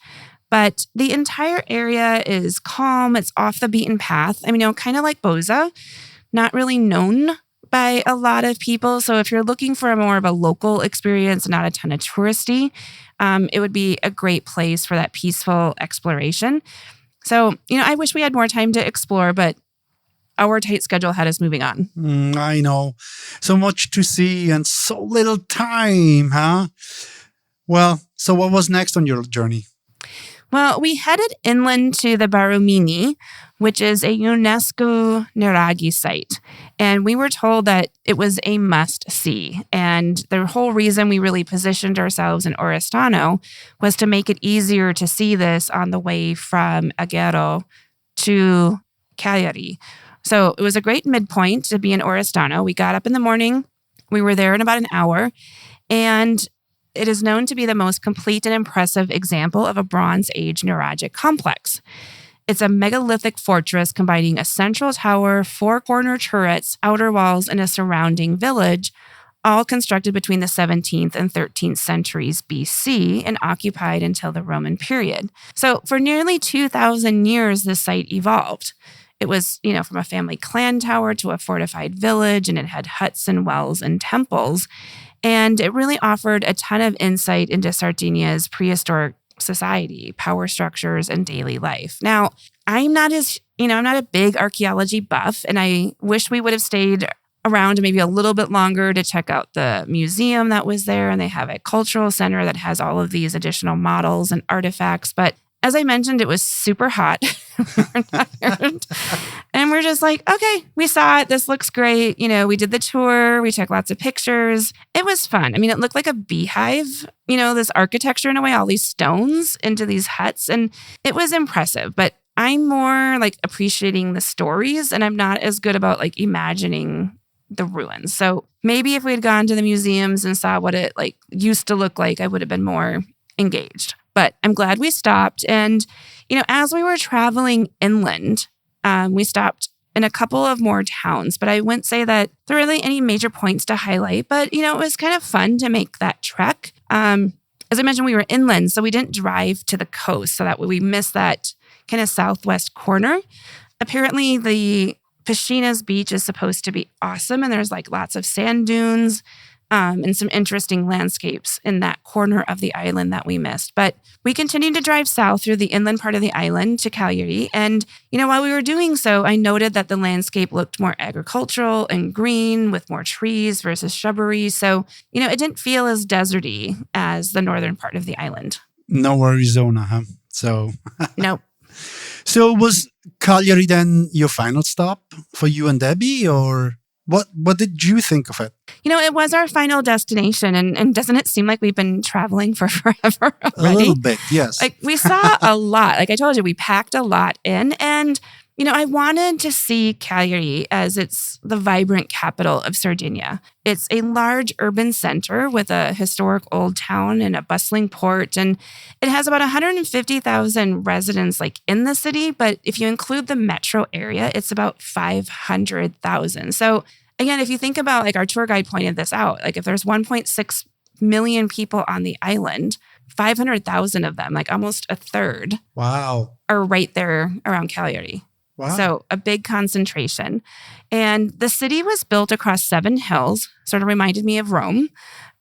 But the entire area is calm. It's off the beaten path. Kind of like Boza, not really known by a lot of people. So if you're looking for more of a local experience, not a ton of touristy, it would be a great place for that peaceful exploration. So, I wish we had more time to explore, but our tight schedule had us moving on. I know. So much to see and so little time, huh? Well, so what was next on your journey? Well, we headed inland to the Barumini, which is a UNESCO Nuraghi site. And we were told that it was a must-see. And the whole reason we really positioned ourselves in Oristano was to make it easier to see this on the way from Agüero to Cagliari. So it was a great midpoint to be in Oristano. We got up in the morning. We were there in about an hour. And it is known to be the most complete and impressive example of a Bronze Age Nuragic complex. It's a megalithic fortress combining a central tower, 4 corner turrets, outer walls, and a surrounding village, all constructed between the 17th and 13th centuries BC and occupied until the Roman period. So for nearly 2,000 years, this site evolved. It was, from a family clan tower to a fortified village, and it had huts and wells and temples. And it really offered a ton of insight into Sardinia's prehistoric society, power structures, and daily life. Now, I'm not a big archaeology buff, and I wish we would have stayed around maybe a little bit longer to check out the museum that was there. And they have a cultural center that has all of these additional models and artifacts. But as I mentioned, it was super hot. We're tired. And we're just like, okay, we saw it. This looks great. We did the tour. We took lots of pictures. It was fun. I mean, it looked like a beehive, this architecture in a way, all these stones into these huts. And it was impressive. But I'm more like appreciating the stories, and I'm not as good about like imagining the ruins. So maybe if we had gone to the museums and saw what it like used to look like, I would have been more engaged. But I'm glad we stopped. And, as we were traveling inland, we stopped in a couple of more towns. But I wouldn't say that there were really any major points to highlight. But, it was kind of fun to make that trek. As I mentioned, we were inland, so we didn't drive to the coast. So that way we missed that kind of southwest corner. Apparently, the Piscina's beach is supposed to be awesome. And there's like lots of sand dunes. And some interesting landscapes in that corner of the island that we missed. But we continued to drive south through the inland part of the island to Cagliari. And, while we were doing so, I noted that the landscape looked more agricultural and green with more trees versus shrubbery. So, it didn't feel as deserty as the northern part of the island. No Arizona, huh? So, Nope. So was Cagliari then your final stop for you and Debbie, or what did you think of it? It was our final destination, and doesn't it seem like we've been traveling for forever already? A little bit, yes. Like we saw a lot. Like I told you, we packed a lot in, and I wanted to see Cagliari as it's the vibrant capital of Sardinia. It's a large urban center with a historic old town and a bustling port, and it has about 150,000 residents like in the city, but if you include the metro area, it's about 500,000. So again, if you think about, like our tour guide pointed this out, like if there's 1.6 million people on the island, 500,000 of them, like almost a third, wow, are right there around Cagliari. Wow. So a big concentration. And the city was built across 7 hills, sort of reminded me of Rome,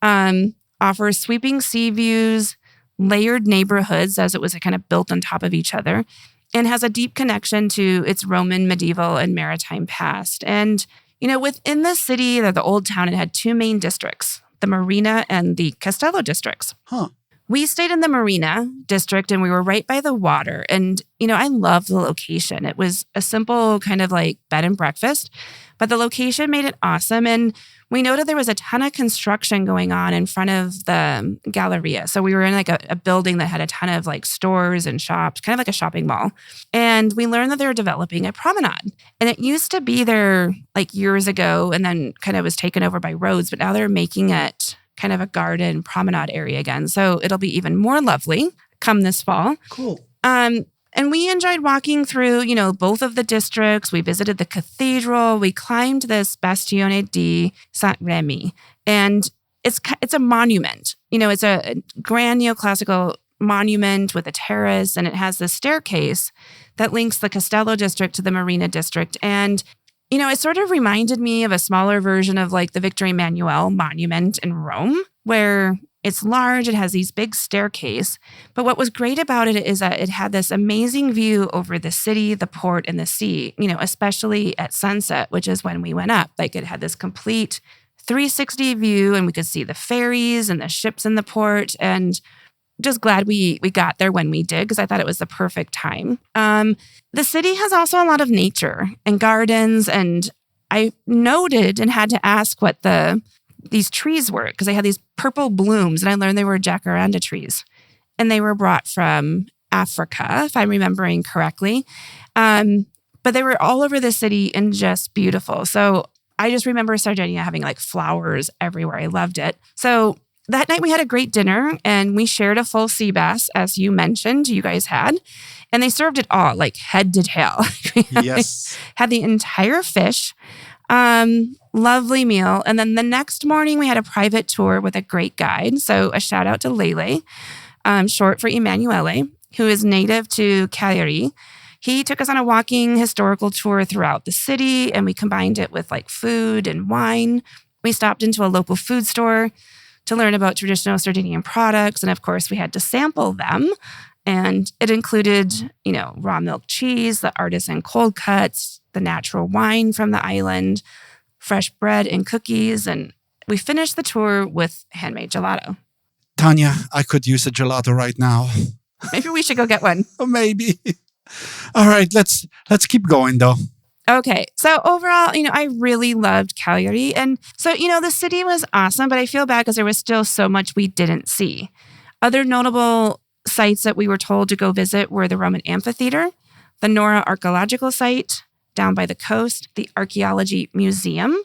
offers sweeping sea views, layered neighborhoods as it was kind of built on top of each other, and has a deep connection to its Roman, medieval, and maritime past. And, within the city, the old town, it had 2 main districts, the Marina and the Castello districts. Huh. We stayed in the Marina district and we were right by the water. And, I love the location. It was a simple kind of like bed and breakfast, but the location made it awesome. And we noted there was a ton of construction going on in front of the Galleria. So we were in like a building that had a ton of like stores and shops, kind of like a shopping mall. And we learned that they were developing a promenade. And it used to be there like years ago and then kind of was taken over by roads, but now they're making it kind of a garden promenade area again. So it'll be even more lovely come this fall. Cool. And we enjoyed walking through, both of the districts. We visited the cathedral. We climbed this Bastione di San Remi. And it's a monument. It's a grand neoclassical monument with a terrace. And it has this staircase that links the Castello district to the Marina district. And it sort of reminded me of a smaller version of like the Victor Emmanuel monument in Rome, where it's large, it has these big staircase. But what was great about it is that it had this amazing view over the city, the port, and the sea, especially at sunset, which is when we went up. Like it had this complete 360 view and we could see the ferries and the ships in the port. And just glad we got there when we did because I thought it was the perfect time. The city has also a lot of nature and gardens, and I noted and had to ask what these trees were because they had these purple blooms, and I learned they were jacaranda trees, and they were brought from Africa, if I'm remembering correctly. But they were all over the city and just beautiful. So I just remember Sardinia having like flowers everywhere. I loved it. So that night we had a great dinner and we shared a full sea bass, as you mentioned, you guys had. And they served it all, like head to tail. Yes. Had the entire fish. Lovely meal. And then the next morning we had a private tour with a great guide. So a shout out to Lele, short for Emanuele, who is native to Cagliari. He took us on a walking historical tour throughout the city, and we combined it with like food and wine. We stopped into a local food store to learn about traditional Sardinian products. And of course, we had to sample them. And it included, raw milk cheese, the artisan cold cuts, the natural wine from the island, fresh bread and cookies. And we finished the tour with handmade gelato. Tanya, I could use a gelato right now. Maybe we should go get one. Maybe. All right, let's keep going though. Okay. So overall, I really loved Cagliari. And so, the city was awesome, but I feel bad because there was still so much we didn't see. Other notable sites that we were told to go visit were the Roman Amphitheater, the Nora Archaeological Site down by the coast, the Archaeology Museum,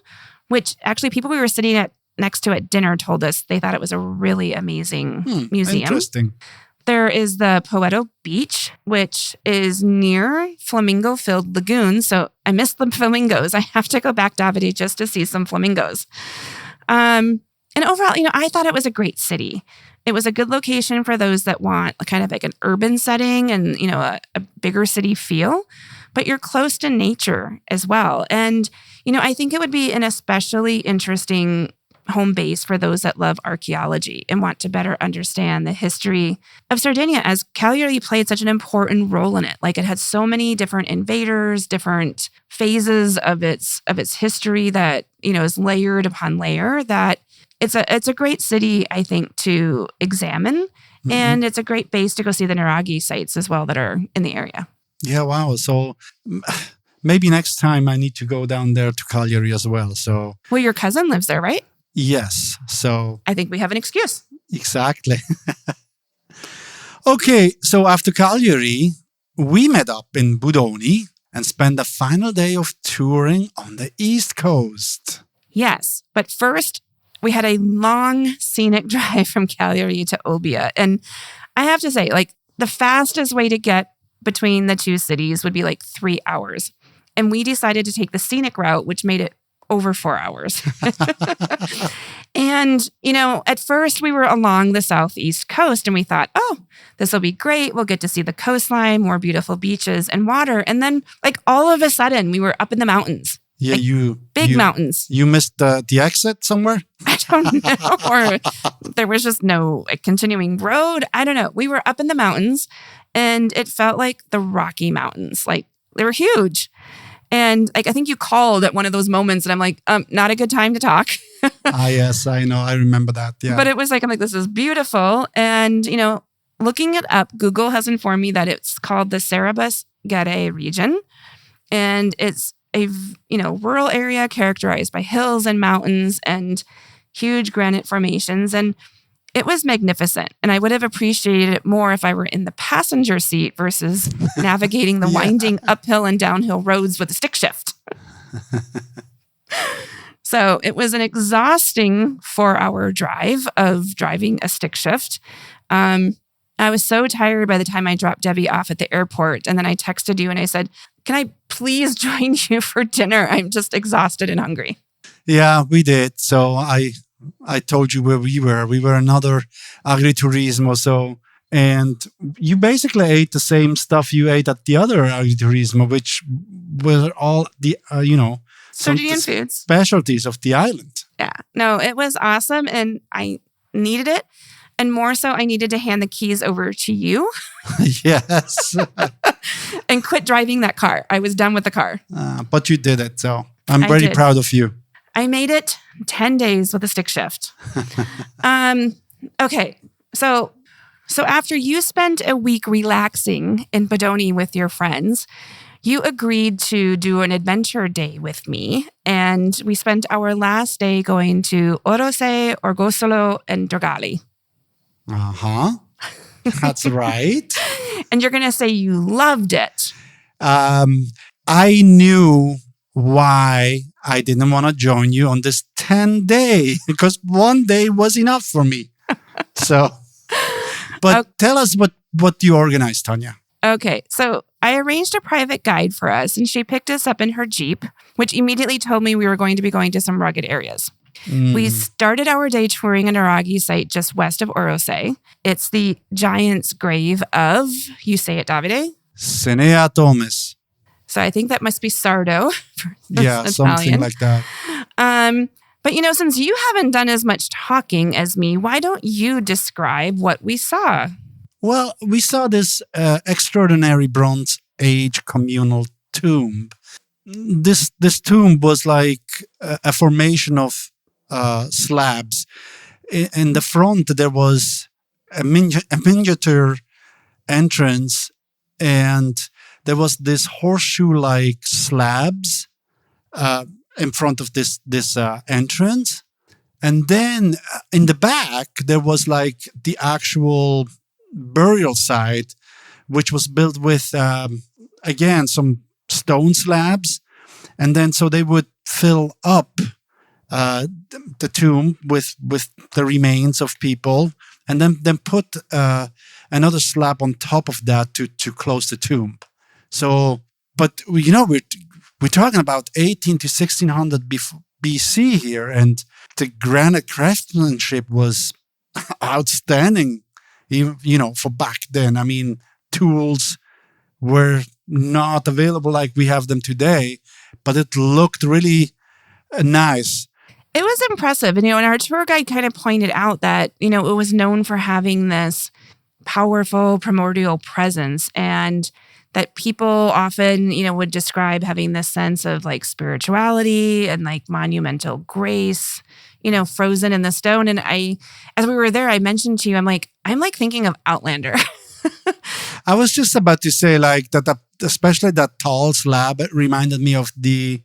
which actually people we were sitting next to at dinner told us they thought it was a really amazing museum. Interesting. There is the Poeto Beach, which is near flamingo-filled lagoons. So I miss the flamingos. I have to go back, Davide, just to see some flamingos. And overall, I thought it was a great city. It was a good location for those that want kind of like an urban setting and, a bigger city feel. But you're close to nature as well. And, I think it would be an especially interesting home base for those that love archaeology and want to better understand the history of Sardinia, as Cagliari played such an important role in it. Like, it had so many different invaders, different phases of its history that, is layered upon layer, that it's a great city, I think, to examine. Mm-hmm. And it's a great base to go see the Nuraghi sites as well that are in the area. Yeah, wow. So maybe next time I need to go down there to Cagliari as well. So, well, your cousin lives there, right? Yes. So I think we have an excuse. Exactly. Okay. So after Cagliari, we met up in Budoni and spent the final day of touring on the East Coast. Yes. But first, we had a long scenic drive from Cagliari to Olbia. And I have to say, the fastest way to get between the two cities would be 3 hours. And we decided to take the scenic route, which made it over 4 hours. And, at first we were along the southeast coast and we thought, oh, this will be great. We'll get to see the coastline, more beautiful beaches and water. And then all of a sudden we were up in the mountains. Yeah, big mountains. You missed the exit somewhere? I don't know. Or there was just no continuing road. I don't know. We were up in the mountains and it felt like the Rocky Mountains. They were huge. And I think you called at one of those moments and I'm like, not a good time to talk. Yes, I know. I remember that. Yeah. But it was I'm like, this is beautiful. And, looking it up, Google has informed me that it's called the Cerebus Gare region. And it's a, rural area characterized by hills and mountains and huge granite formations. And it was magnificent. And I would have appreciated it more if I were in the passenger seat versus navigating the winding uphill and downhill roads with a stick shift. So it was an exhausting 4-hour drive of driving a stick shift. I was so tired by the time I dropped Debbie off at the airport. And then I texted you and I said, can I please join you for dinner? I'm just exhausted and hungry. Yeah, we did. So I told you where we were. We were another agriturismo. And you basically ate the same stuff you ate at the other agriturismo, which were all the, Sardinian foods. Specialties of the island. Yeah. No, it was awesome. And I needed it. And more so, I needed to hand the keys over to you. Yes. And quit driving that car. I was done with the car. But you did it. So I'm very proud of you. I made it 10 days with a stick shift. Okay. So after you spent a week relaxing in Bodoni with your friends, you agreed to do an adventure day with me. And we spent our last day going to Orose, Orgosolo, and Dogali. Uh-huh. That's right. And you're going to say you loved it. I knew why I didn't want to join you on this 10-day because one day was enough for me. So, but tell us what you organized, Tanya. Okay, so I arranged a private guide for us and she picked us up in her Jeep, which immediately told me we were going to be going to some rugged areas. We started our day touring a Nuraghi site just west of Orose. It's the giant's grave of, you say it, Davide? Senea Thomas. So I think that must be Sardo. Yeah, something like that. But since you haven't done as much talking as me, why don't you describe what we saw? Well, we saw this extraordinary Bronze Age communal tomb. This tomb was like a formation of slabs. In the front, there was a miniature entrance, and there was this horseshoe-like slabs in front of this entrance. And then in the back, there was like the actual burial site, which was built with, again, some stone slabs. And then so they would fill up the tomb with the remains of people, and then put another slab on top of that to close the tomb. So, but we're talking about 18 to 1600 BC here, and the granite craftsmanship was outstanding, for back then. I mean, tools were not available like we have them today, but it looked really nice. It was impressive. And, and our tour guide kind of pointed out that, it was known for having this powerful primordial presence, and that people often, would describe having this sense of like spirituality and like monumental grace, frozen in the stone. And as we were there, I mentioned to you, I'm like thinking of Outlander. I was just about to say like that, especially that tall slab, it reminded me of the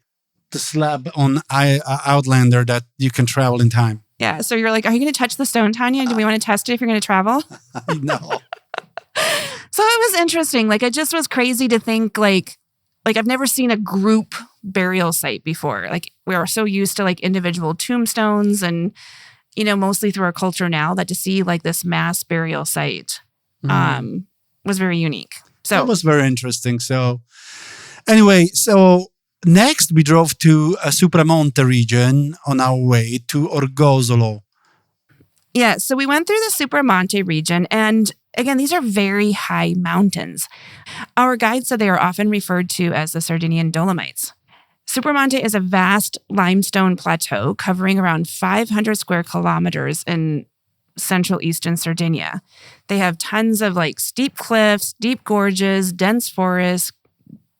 slab on Outlander that you can travel in time. Yeah. So you're like, are you going to touch the stone, Tanya? Do we want to test it if you're going to travel? No. So it was interesting. Like, it just was crazy to think like I've never seen a group burial site before. Like, we are so used to like individual tombstones and, mostly through our culture now, that to see like this mass burial site was very unique. So that was very interesting. So anyway, next we drove to a Supramonte region on our way to Orgosolo. Yeah, so we went through the Supramonte region, and again, these are very high mountains. Our guide said they are often referred to as the Sardinian Dolomites. Supramonte is a vast limestone plateau covering around 500 square kilometers in central eastern Sardinia. They have tons of like steep cliffs, deep gorges, dense forests,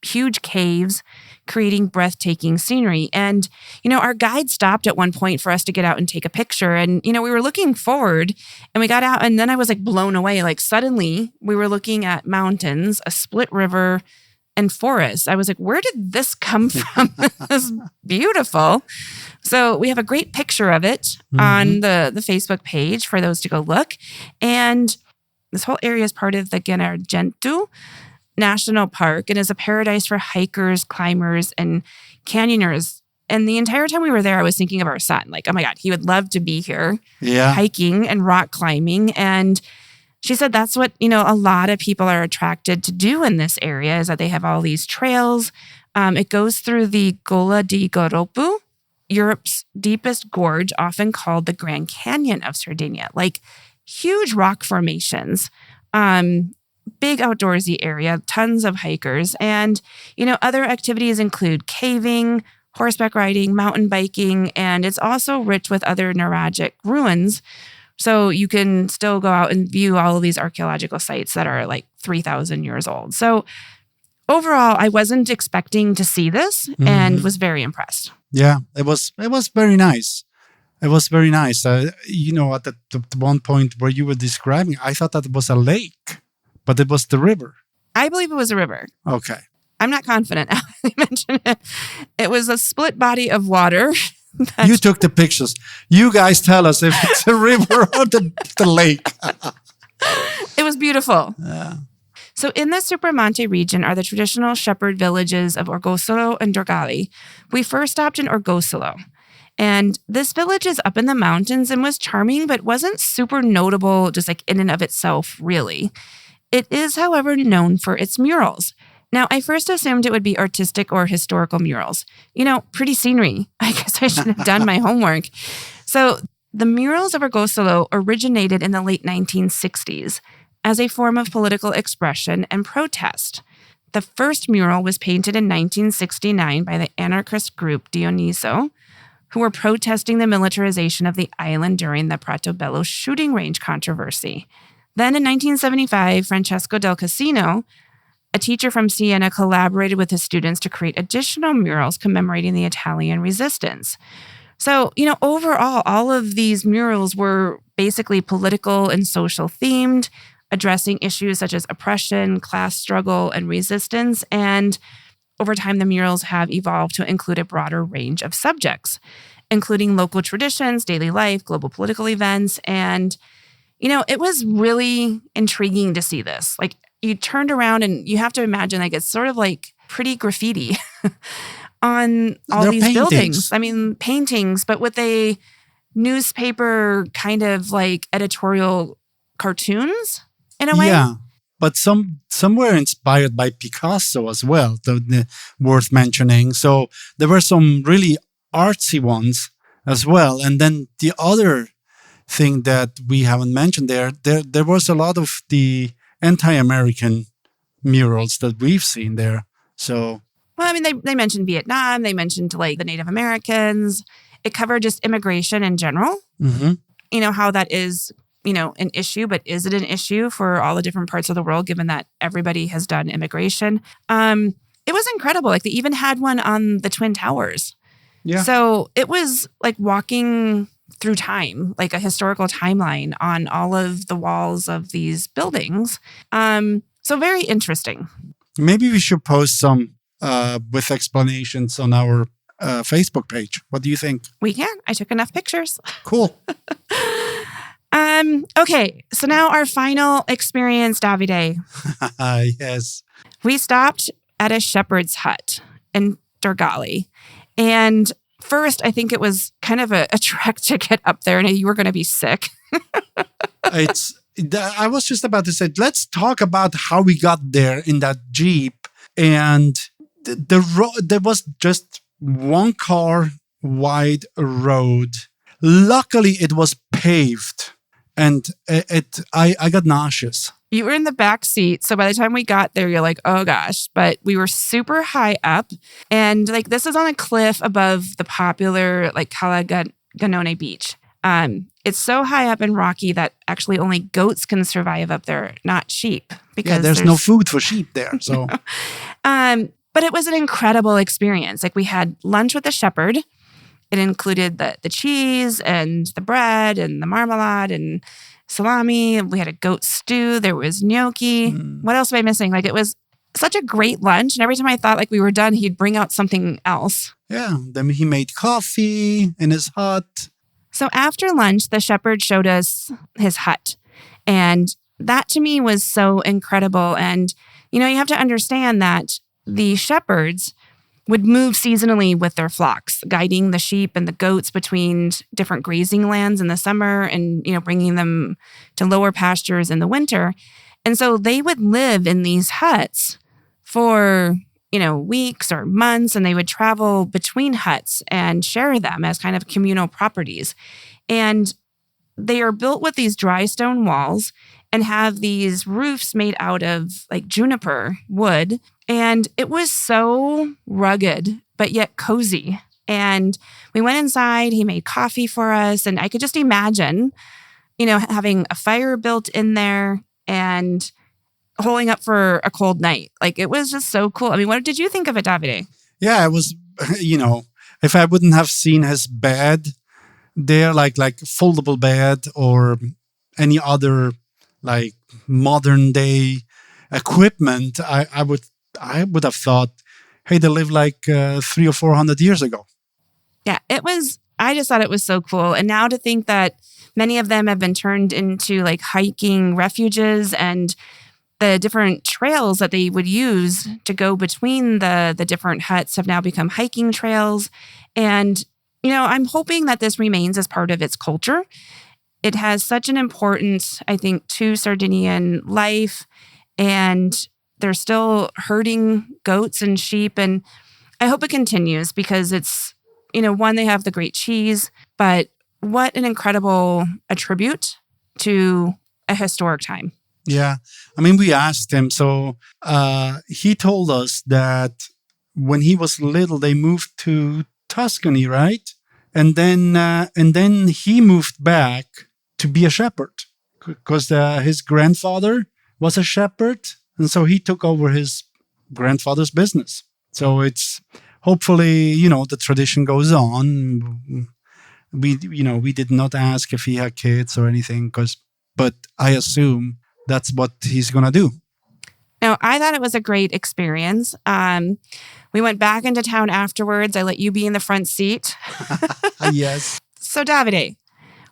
huge caves, creating breathtaking scenery. And, our guide stopped at one point for us to get out and take a picture. And, we were looking forward and we got out, and then I was like blown away. Like suddenly we were looking at mountains, a split river, and forests. I was like, where did this come from? It's beautiful. So we have a great picture of it on the Facebook page for those to go look. And this whole area is part of the Gennargentu National Park and is a paradise for hikers, climbers, and canyoners. And the entire time we were there, I was thinking of our son. Like, oh my God, he would love to be here hiking and rock climbing. And she said that's what, a lot of people are attracted to do in this area, is that they have all these trails. It goes through the Gola di Goropu, Europe's deepest gorge, often called the Grand Canyon of Sardinia. Like huge rock formations. Big outdoorsy area, tons of hikers. And, other activities include caving, horseback riding, mountain biking, and it's also rich with other neuralgic ruins. So you can still go out and view all of these archaeological sites that are like 3,000 years old. So overall, I wasn't expecting to see this and was very impressed. Yeah, it was very nice. It was very nice. At the one point where you were describing, I thought that it was a lake. But it was the river. I believe it was a river. Okay. I'm not confident. I mentioned it. It was a split body of water. You took the pictures. You guys tell us if it's a river or the lake. It was beautiful. Yeah. So in the Supramonte region are the traditional shepherd villages of Orgosolo and Dorgali. We first stopped in Orgosolo. And this village is up in the mountains and was charming, but wasn't super notable just like in and of itself, really. It is, however, known for its murals. Now, I first assumed it would be artistic or historical murals. Pretty scenery. I guess I should have done my homework. So the murals of Orgosolo originated in the late 1960s as a form of political expression and protest. The first mural was painted in 1969 by the anarchist group Dioniso, who were protesting the militarization of the island during the Prato Bello shooting range controversy. Then in 1975, Francesco del Casino, a teacher from Siena, collaborated with his students to create additional murals commemorating the Italian resistance. So, overall, all of these murals were basically political and social themed. addressing issues such as oppression, class struggle, and resistance. And over time, the murals have evolved to include a broader range of subjects, including local traditions, daily life, global political events. And, it was really intriguing to see this. Like, you turned around and you have to imagine, like, it's sort of like pretty graffiti on all these paintings. Buildings. I mean, paintings, but with a newspaper kind of like editorial cartoons in a way. Yeah, but some were inspired by Picasso as well, worth mentioning. So there were some really artsy ones as well. And then the other thing that we haven't mentioned there was a lot of the anti-American murals that we've seen there. So, well, I mean, they mentioned Vietnam, they mentioned like the Native Americans. It covered just immigration in general. Mm-hmm. How that is, an issue, but is it an issue for all the different parts of the world, given that everybody has done immigration? It was incredible. Like, they even had one on the Twin Towers. Yeah. So it was like walking through time, like a historical timeline on all of the walls of these buildings. So very interesting. Maybe we should post some with explanations on our Facebook page. What do you think? We can. I took enough pictures. Cool. Okay, so now our final experience, Davide. Yes. We stopped at a shepherd's hut in Durgali. And first, I think it was kind of a trek to get up there, and you were going to be sick. I was just about to say, let's talk about how we got there in that Jeep. And there was just one car wide road. Luckily, it was paved. And I got nauseous. You were in the back seat. So by the time we got there, you're like, oh gosh. But we were super high up. And like, this is on a cliff above the popular like Calaganone Beach. It's so high up and rocky that actually only goats can survive up there, not sheep. Because there's no food for sheep there. So, but it was an incredible experience. Like, we had lunch with the shepherd. It included the cheese and the bread and the marmalade and salami. We had a goat stew. There was gnocchi. What else am I missing? Like, it was such a great lunch. And every time I thought like we were done, he'd bring out something else. Yeah. Then he made coffee in his hut. So after lunch, the shepherd showed us his hut. And that to me was so incredible. And, you have to understand that the shepherds would move seasonally with their flocks, guiding the sheep and the goats between different grazing lands in the summer and, bringing them to lower pastures in the winter. And so they would live in these huts for, weeks or months, and they would travel between huts and share them as kind of communal properties. And they are built with these dry stone walls and have these roofs made out of like juniper wood. And it was so rugged, but yet cozy. And we went inside, he made coffee for us. And I could just imagine, having a fire built in there and holding up for a cold night. Like, it was just so cool. I mean, what did you think of it, Davide? Yeah, it was, if I wouldn't have seen his bed there, like foldable bed or any other like modern day equipment, I would have thought, hey, they lived like 300 or 400 years ago. Yeah, I just thought it was so cool. And now to think that many of them have been turned into like hiking refuges, and the different trails that they would use to go between the different huts have now become hiking trails. And, I'm hoping that this remains as part of its culture. It has such an importance, I think, to Sardinian life. And they're still herding goats and sheep. And I hope it continues because it's, one, they have the great cheese, but what an incredible attribute to a historic time. Yeah. I mean, we asked him. So he told us that when he was little, they moved to Tuscany, right? And then he moved back to be a shepherd because his grandfather was a shepherd. And so he took over his grandfather's business. So it's hopefully, the tradition goes on. We did not ask if he had kids or anything, but I assume that's what he's going to do. Now, I thought it was a great experience. We went back into town afterwards. I let you be in the front seat. Yes. So, Davide,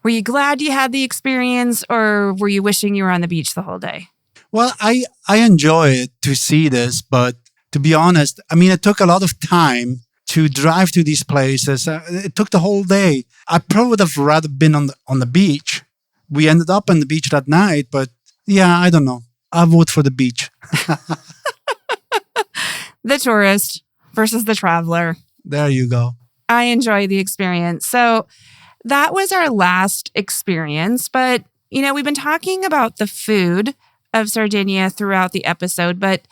were you glad you had the experience, or were you wishing you were on the beach the whole day? Well, I enjoy it to see this, but to be honest, I mean, it took a lot of time to drive to these places. It took the whole day. I probably would have rather been on the beach. We ended up on the beach that night, but yeah, I don't know. I vote for the beach. The tourist versus the traveler. There you go. I enjoy the experience. So that was our last experience. But, we've been talking about the food of Sardinia throughout the episode, but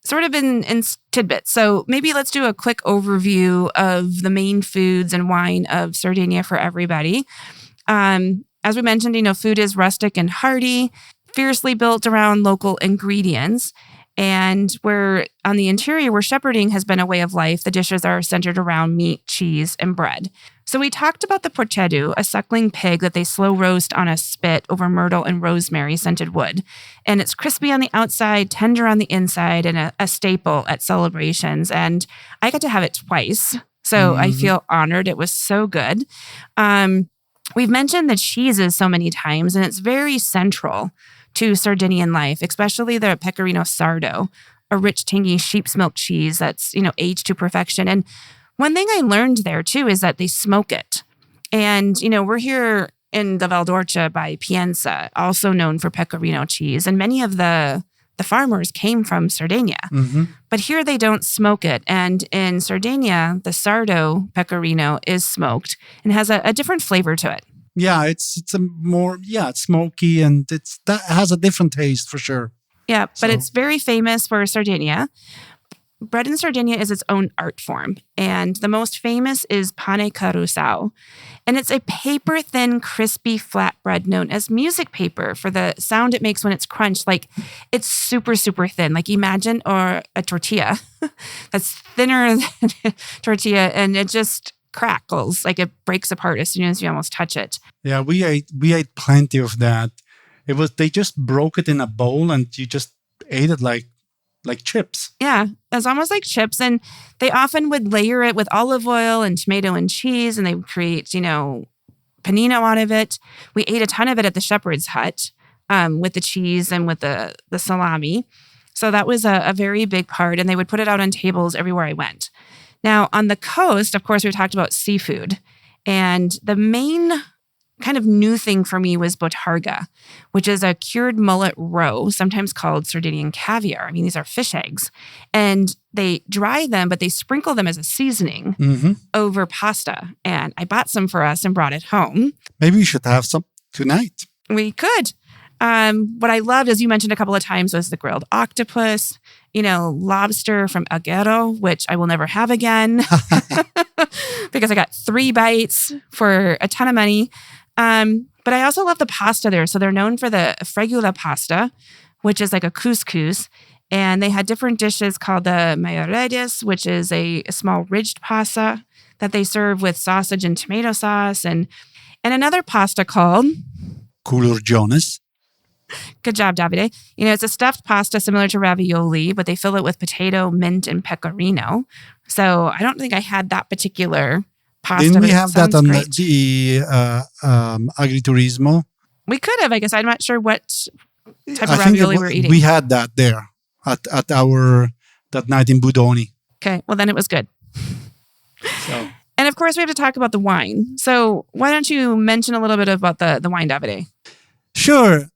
sort of in tidbits. So maybe let's do a quick overview of the main foods and wine of Sardinia for everybody. As we mentioned, food is rustic and hearty, fiercely built around local ingredients. And where on the interior, where shepherding has been a way of life, the dishes are centered around meat, cheese, and bread. So we talked about the porcedu, a suckling pig that they slow roast on a spit over myrtle and rosemary scented wood. And it's crispy on the outside, tender on the inside, and a staple at celebrations. And I got to have it twice. So I feel honored. It was so good. We've mentioned the cheeses so many times, and it's very central to Sardinian life, especially the Pecorino Sardo, a rich, tangy sheep's milk cheese that's, aged to perfection. And one thing I learned there, too, is that they smoke it. And, we're here in the Val d'Orcia by Pienza, also known for Pecorino cheese. And many of the farmers came from Sardinia. Mm-hmm. But here they don't smoke it. And in Sardinia, the Sardo Pecorino is smoked and has a different flavor to it. Yeah, it's smoky, and that has a different taste for sure. Yeah, but it's very famous for Sardinia. Bread in Sardinia is its own art form, and the most famous is pane carusau. And it's a paper-thin, crispy flatbread known as music paper for the sound it makes when it's crunched. Like, it's super, super thin. Like, imagine a tortilla that's thinner than a tortilla, and it just crackles, like it breaks apart as soon as you almost touch it. Yeah, we ate plenty of that. They just broke it in a bowl and you just ate it like chips. Yeah, it's almost like chips. And they often would layer it with olive oil and tomato and cheese, and they would create, panino out of it. We ate a ton of it at the shepherd's hut with the cheese and with the salami. So that was a very big part, and they would put it out on tables everywhere I went. Now, on the coast, of course, we talked about seafood. And the main kind of new thing for me was botarga, which is a cured mullet roe, sometimes called Sardinian caviar. I mean, these are fish eggs. And they dry them, but they sprinkle them as a seasoning over pasta. And I bought some for us and brought it home. Maybe we should have some tonight. We could. What I loved, as you mentioned a couple of times, was the grilled octopus, lobster from Alghero, which I will never have again because I got 3 bites for a ton of money. But I also love the pasta there. So they're known for the fregula pasta, which is like a couscous. And they had different dishes called the maioredis, which is a small ridged pasta that they serve with sausage and tomato sauce. And another pasta called culurgiones. Good job, Davide. It's a stuffed pasta similar to ravioli, but they fill it with potato, mint, and pecorino. So I don't think I had that particular pasta. Didn't we have that on the agriturismo? We could have. I guess I'm not sure what type of ravioli we're eating. We had that there at that night in Budoni. Okay, well then it was good. So. And of course we have to talk about the wine. So why don't you mention a little bit about the wine, Davide? Sure.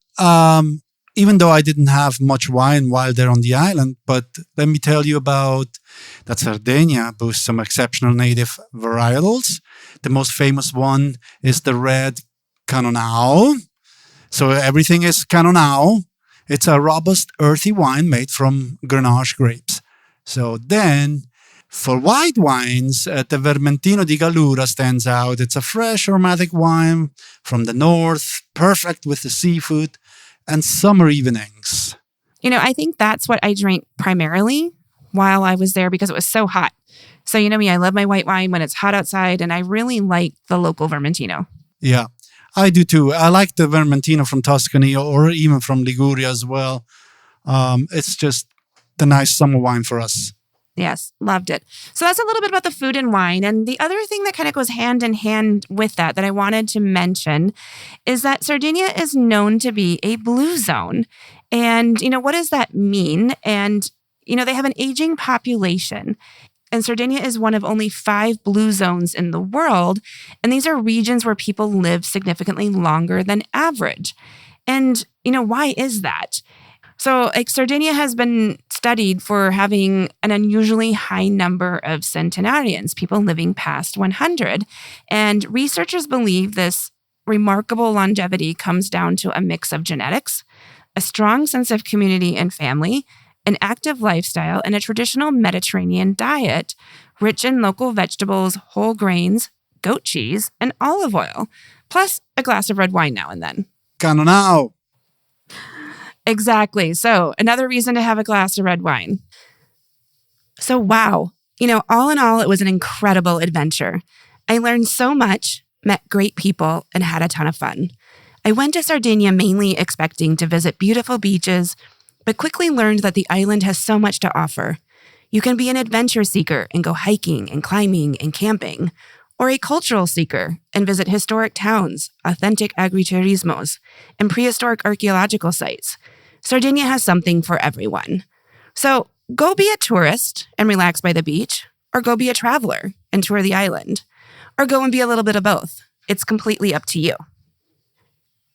Even though I didn't have much wine while they're on the island, but let me tell you about that Sardinia boasts some exceptional native varietals. The most famous one is the red Cannonau. So everything is Cannonau. It's a robust, earthy wine made from Grenache grapes. So then, for white wines, the Vermentino di Gallura stands out. It's a fresh, aromatic wine from the north, perfect with the seafood and summer evenings. I think that's what I drank primarily while I was there because it was so hot. So me, I love my white wine when it's hot outside, and I really like the local Vermentino. Yeah. I do too. I like the Vermentino from Tuscany or even from Liguria as well. It's just the nice summer wine for us. Yes, loved it. So that's a little bit about the food and wine. And the other thing that kind of goes hand in hand with that I wanted to mention is that Sardinia is known to be a blue zone. And, what does that mean? And, they have an aging population. And Sardinia is one of only 5 blue zones in the world. And these are regions where people live significantly longer than average. And, why is that? So, Sardinia has been studied for having an unusually high number of centenarians, people living past 100. And researchers believe this remarkable longevity comes down to a mix of genetics, a strong sense of community and family, an active lifestyle, and a traditional Mediterranean diet rich in local vegetables, whole grains, goat cheese, and olive oil, plus a glass of red wine now and then. Canonau. Exactly. So another reason to have a glass of red wine. So wow, all in all, it was an incredible adventure. I learned so much, met great people, and had a ton of fun. I went to Sardinia mainly expecting to visit beautiful beaches, but quickly learned that the island has so much to offer. You can be an adventure seeker and go hiking and climbing and camping, or a cultural seeker and visit historic towns, authentic agriturismos, and prehistoric archaeological sites. Sardinia has something for everyone. So go be a tourist and relax by the beach, or go be a traveler and tour the island, or go and be a little bit of both. It's completely up to you.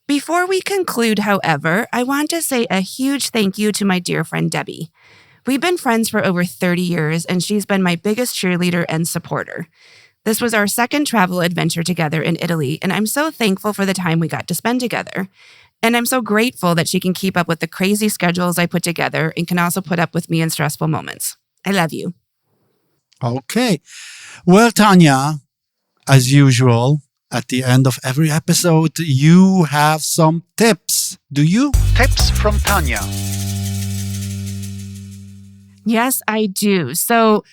Before we conclude, however, I want to say a huge thank you to my dear friend Debbie. We've been friends for over 30 years, and she's been my biggest cheerleader and supporter. This was our second travel adventure together in Italy, and I'm so thankful for the time we got to spend together. And I'm so grateful that she can keep up with the crazy schedules I put together and can also put up with me in stressful moments. I love you. Okay. Well, Tanya, as usual, at the end of every episode, you have some tips. Do you? Tips from Tanya. Yes, I do. So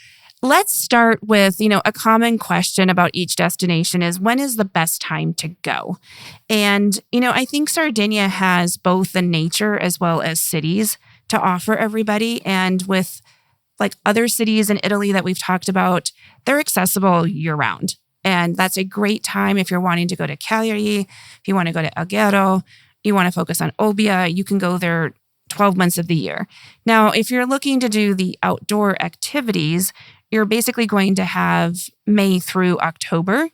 let's start with, a common question about each destination is, when is the best time to go? And, I think Sardinia has both the nature as well as cities to offer everybody. And with other cities in Italy that we've talked about, they're accessible year round. And that's a great time if you're wanting to go to Cagliari, if you want to go to Alghero, you want to focus on Olbia, you can go there 12 months of the year. Now, if you're looking to do the outdoor activities, you're basically going to have May through October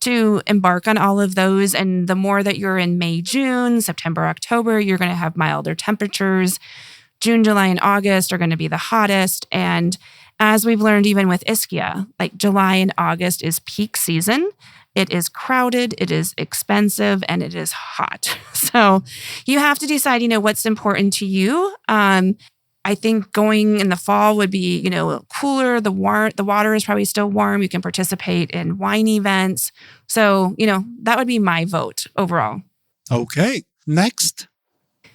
to embark on all of those. And the more that you're in May, June, September, October, you're going to have milder temperatures. June, July, and August are going to be the hottest. And as we've learned even with Ischia, July and August is peak season. It is crowded, it is expensive, and it is hot. So you have to decide, what's important to you. I think going in the fall would be, cooler. The water is probably still warm. You can participate in wine events. So, that would be my vote overall. Okay. Next.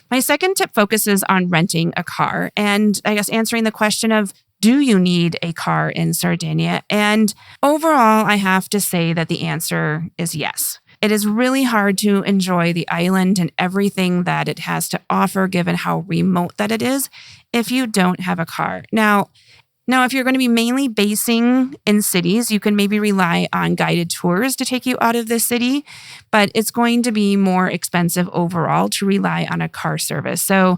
My second tip focuses on renting a car and I guess answering the question of, do you need a car in Sardinia? And overall, I have to say that the answer is yes. It is really hard to enjoy the island and everything that it has to offer, given how remote that it is, if you don't have a car. Now, if you're going to be mainly basing in cities, you can maybe rely on guided tours to take you out of the city, but it's going to be more expensive overall to rely on a car service. So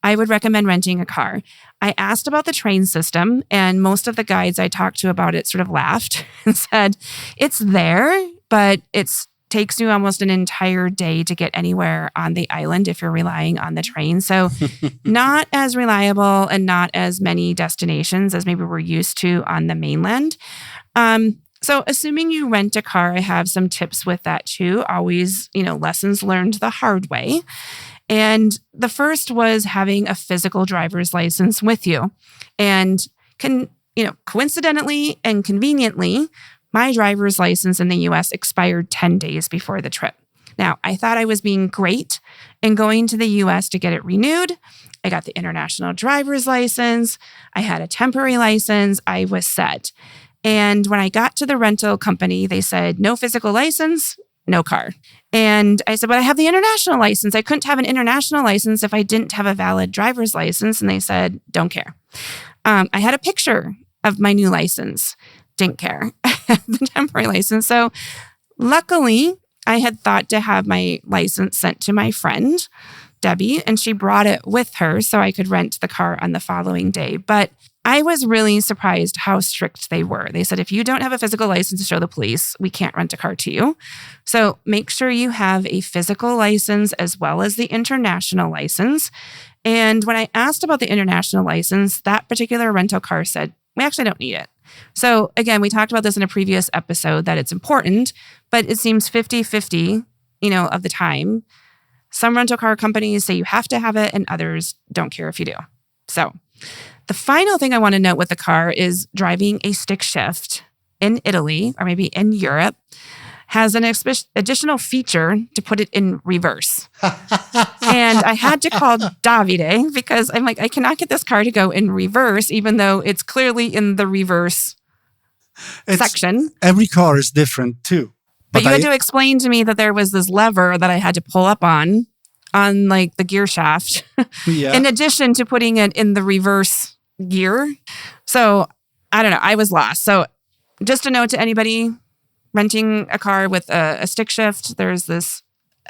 I would recommend renting a car. I asked about the train system, and most of the guides I talked to about it sort of laughed and said, it's there, but it takes you almost an entire day to get anywhere on the island if you're relying on the train. So not as reliable and not as many destinations as maybe we're used to on the mainland. So assuming you rent a car, I have some tips with that too. Always, lessons learned the hard way. And the first was having a physical driver's license with you. And coincidentally and conveniently, my driver's license in the US expired 10 days before the trip. Now, I thought I was being great and going to the US to get it renewed. I got the international driver's license. I had a temporary license. I was set. And when I got to the rental company, they said, no physical license, no car. And I said, but I have the international license. I couldn't have an international license if I didn't have a valid driver's license. And they said, don't care. I had a picture of my new license. Didn't care. The temporary license. So luckily, I had thought to have my license sent to my friend, Debbie, and she brought it with her so I could rent the car on the following day. But I was really surprised how strict they were. They said, if you don't have a physical license to show the police, we can't rent a car to you. So make sure you have a physical license as well as the international license. And when I asked about the international license, that particular rental car said, we actually don't need it. So again, we talked about this in a previous episode that it's important, but it seems 50-50, of the time. Some rental car companies say you have to have it and others don't care if you do. So the final thing I want to note with the car is driving a stick shift in Italy or maybe in Europe has an additional feature to put it in reverse. And I had to call Davide because I'm like, I cannot get this car to go in reverse, even though it's clearly in the reverse section. Every car is different too. But you had to explain to me that there was this lever that I had to pull up on like the gear shaft, in addition to putting it in the reverse gear. So I don't know. I was lost. So just a note to anybody renting a car with a stick shift, there's this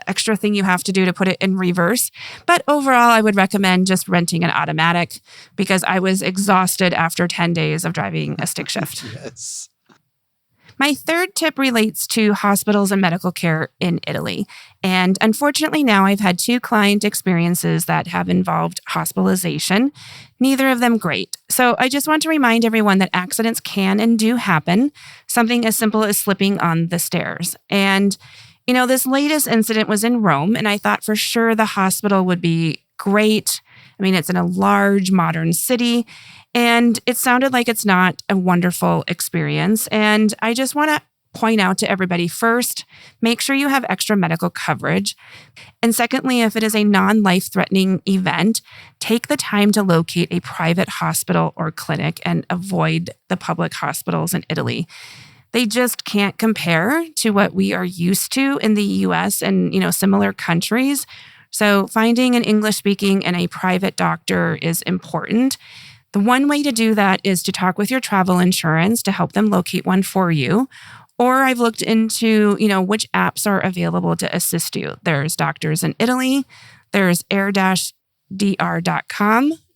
extra thing you have to do to put it in reverse. But overall, I would recommend just renting an automatic because I was exhausted after 10 days of driving a stick shift. Yes. My third tip relates to hospitals and medical care in Italy. And unfortunately, now I've had 2 client experiences that have involved hospitalization, neither of them great. So I just want to remind everyone that accidents can and do happen, something as simple as slipping on the stairs. And, this latest incident was in Rome, and I thought for sure the hospital would be great. I mean, it's in a large modern city. And it sounded like it's not a wonderful experience. And I just want to point out to everybody, first, make sure you have extra medical coverage. And secondly, if it is a non-life-threatening event, take the time to locate a private hospital or clinic and avoid the public hospitals in Italy. They just can't compare to what we are used to in the US and, similar countries. So finding an English-speaking and a private doctor is important. The one way to do that is to talk with your travel insurance to help them locate one for you. Or I've looked into, which apps are available to assist you. There's doctors in Italy, there's air-dr.com,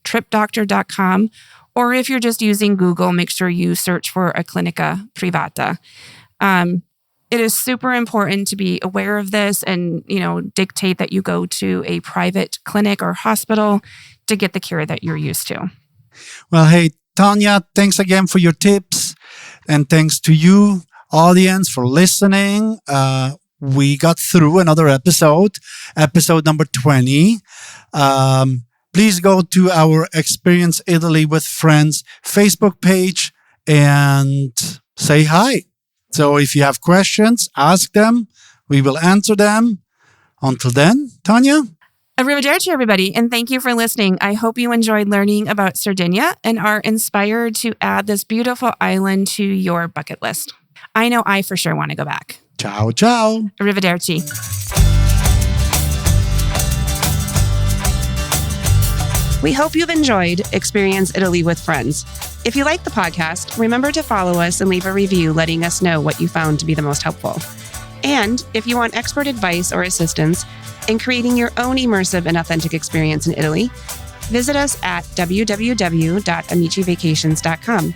tripdoctor.com, or if you're just using Google, make sure you search for a clinica privata. It is super important to be aware of this and, dictate that you go to a private clinic or hospital to get the care that you're used to. Well, hey, Tanya, thanks again for your tips. And thanks to you, audience, for listening. We got through another episode number 20. Please go to our Experience Italy with Friends Facebook page and say hi. So if you have questions, ask them. We will answer them. Until then, Tanya? Arrivederci, everybody, and thank you for listening. I hope you enjoyed learning about Sardinia and are inspired to add this beautiful island to your bucket list. I know I for sure want to go back. Ciao, ciao. Arrivederci. We hope you've enjoyed Experience Italy with Friends. If you like the podcast, remember to follow us and leave a review letting us know what you found to be the most helpful. And if you want expert advice or assistance in creating your own immersive and authentic experience in Italy, visit us at www.amicivacations.com.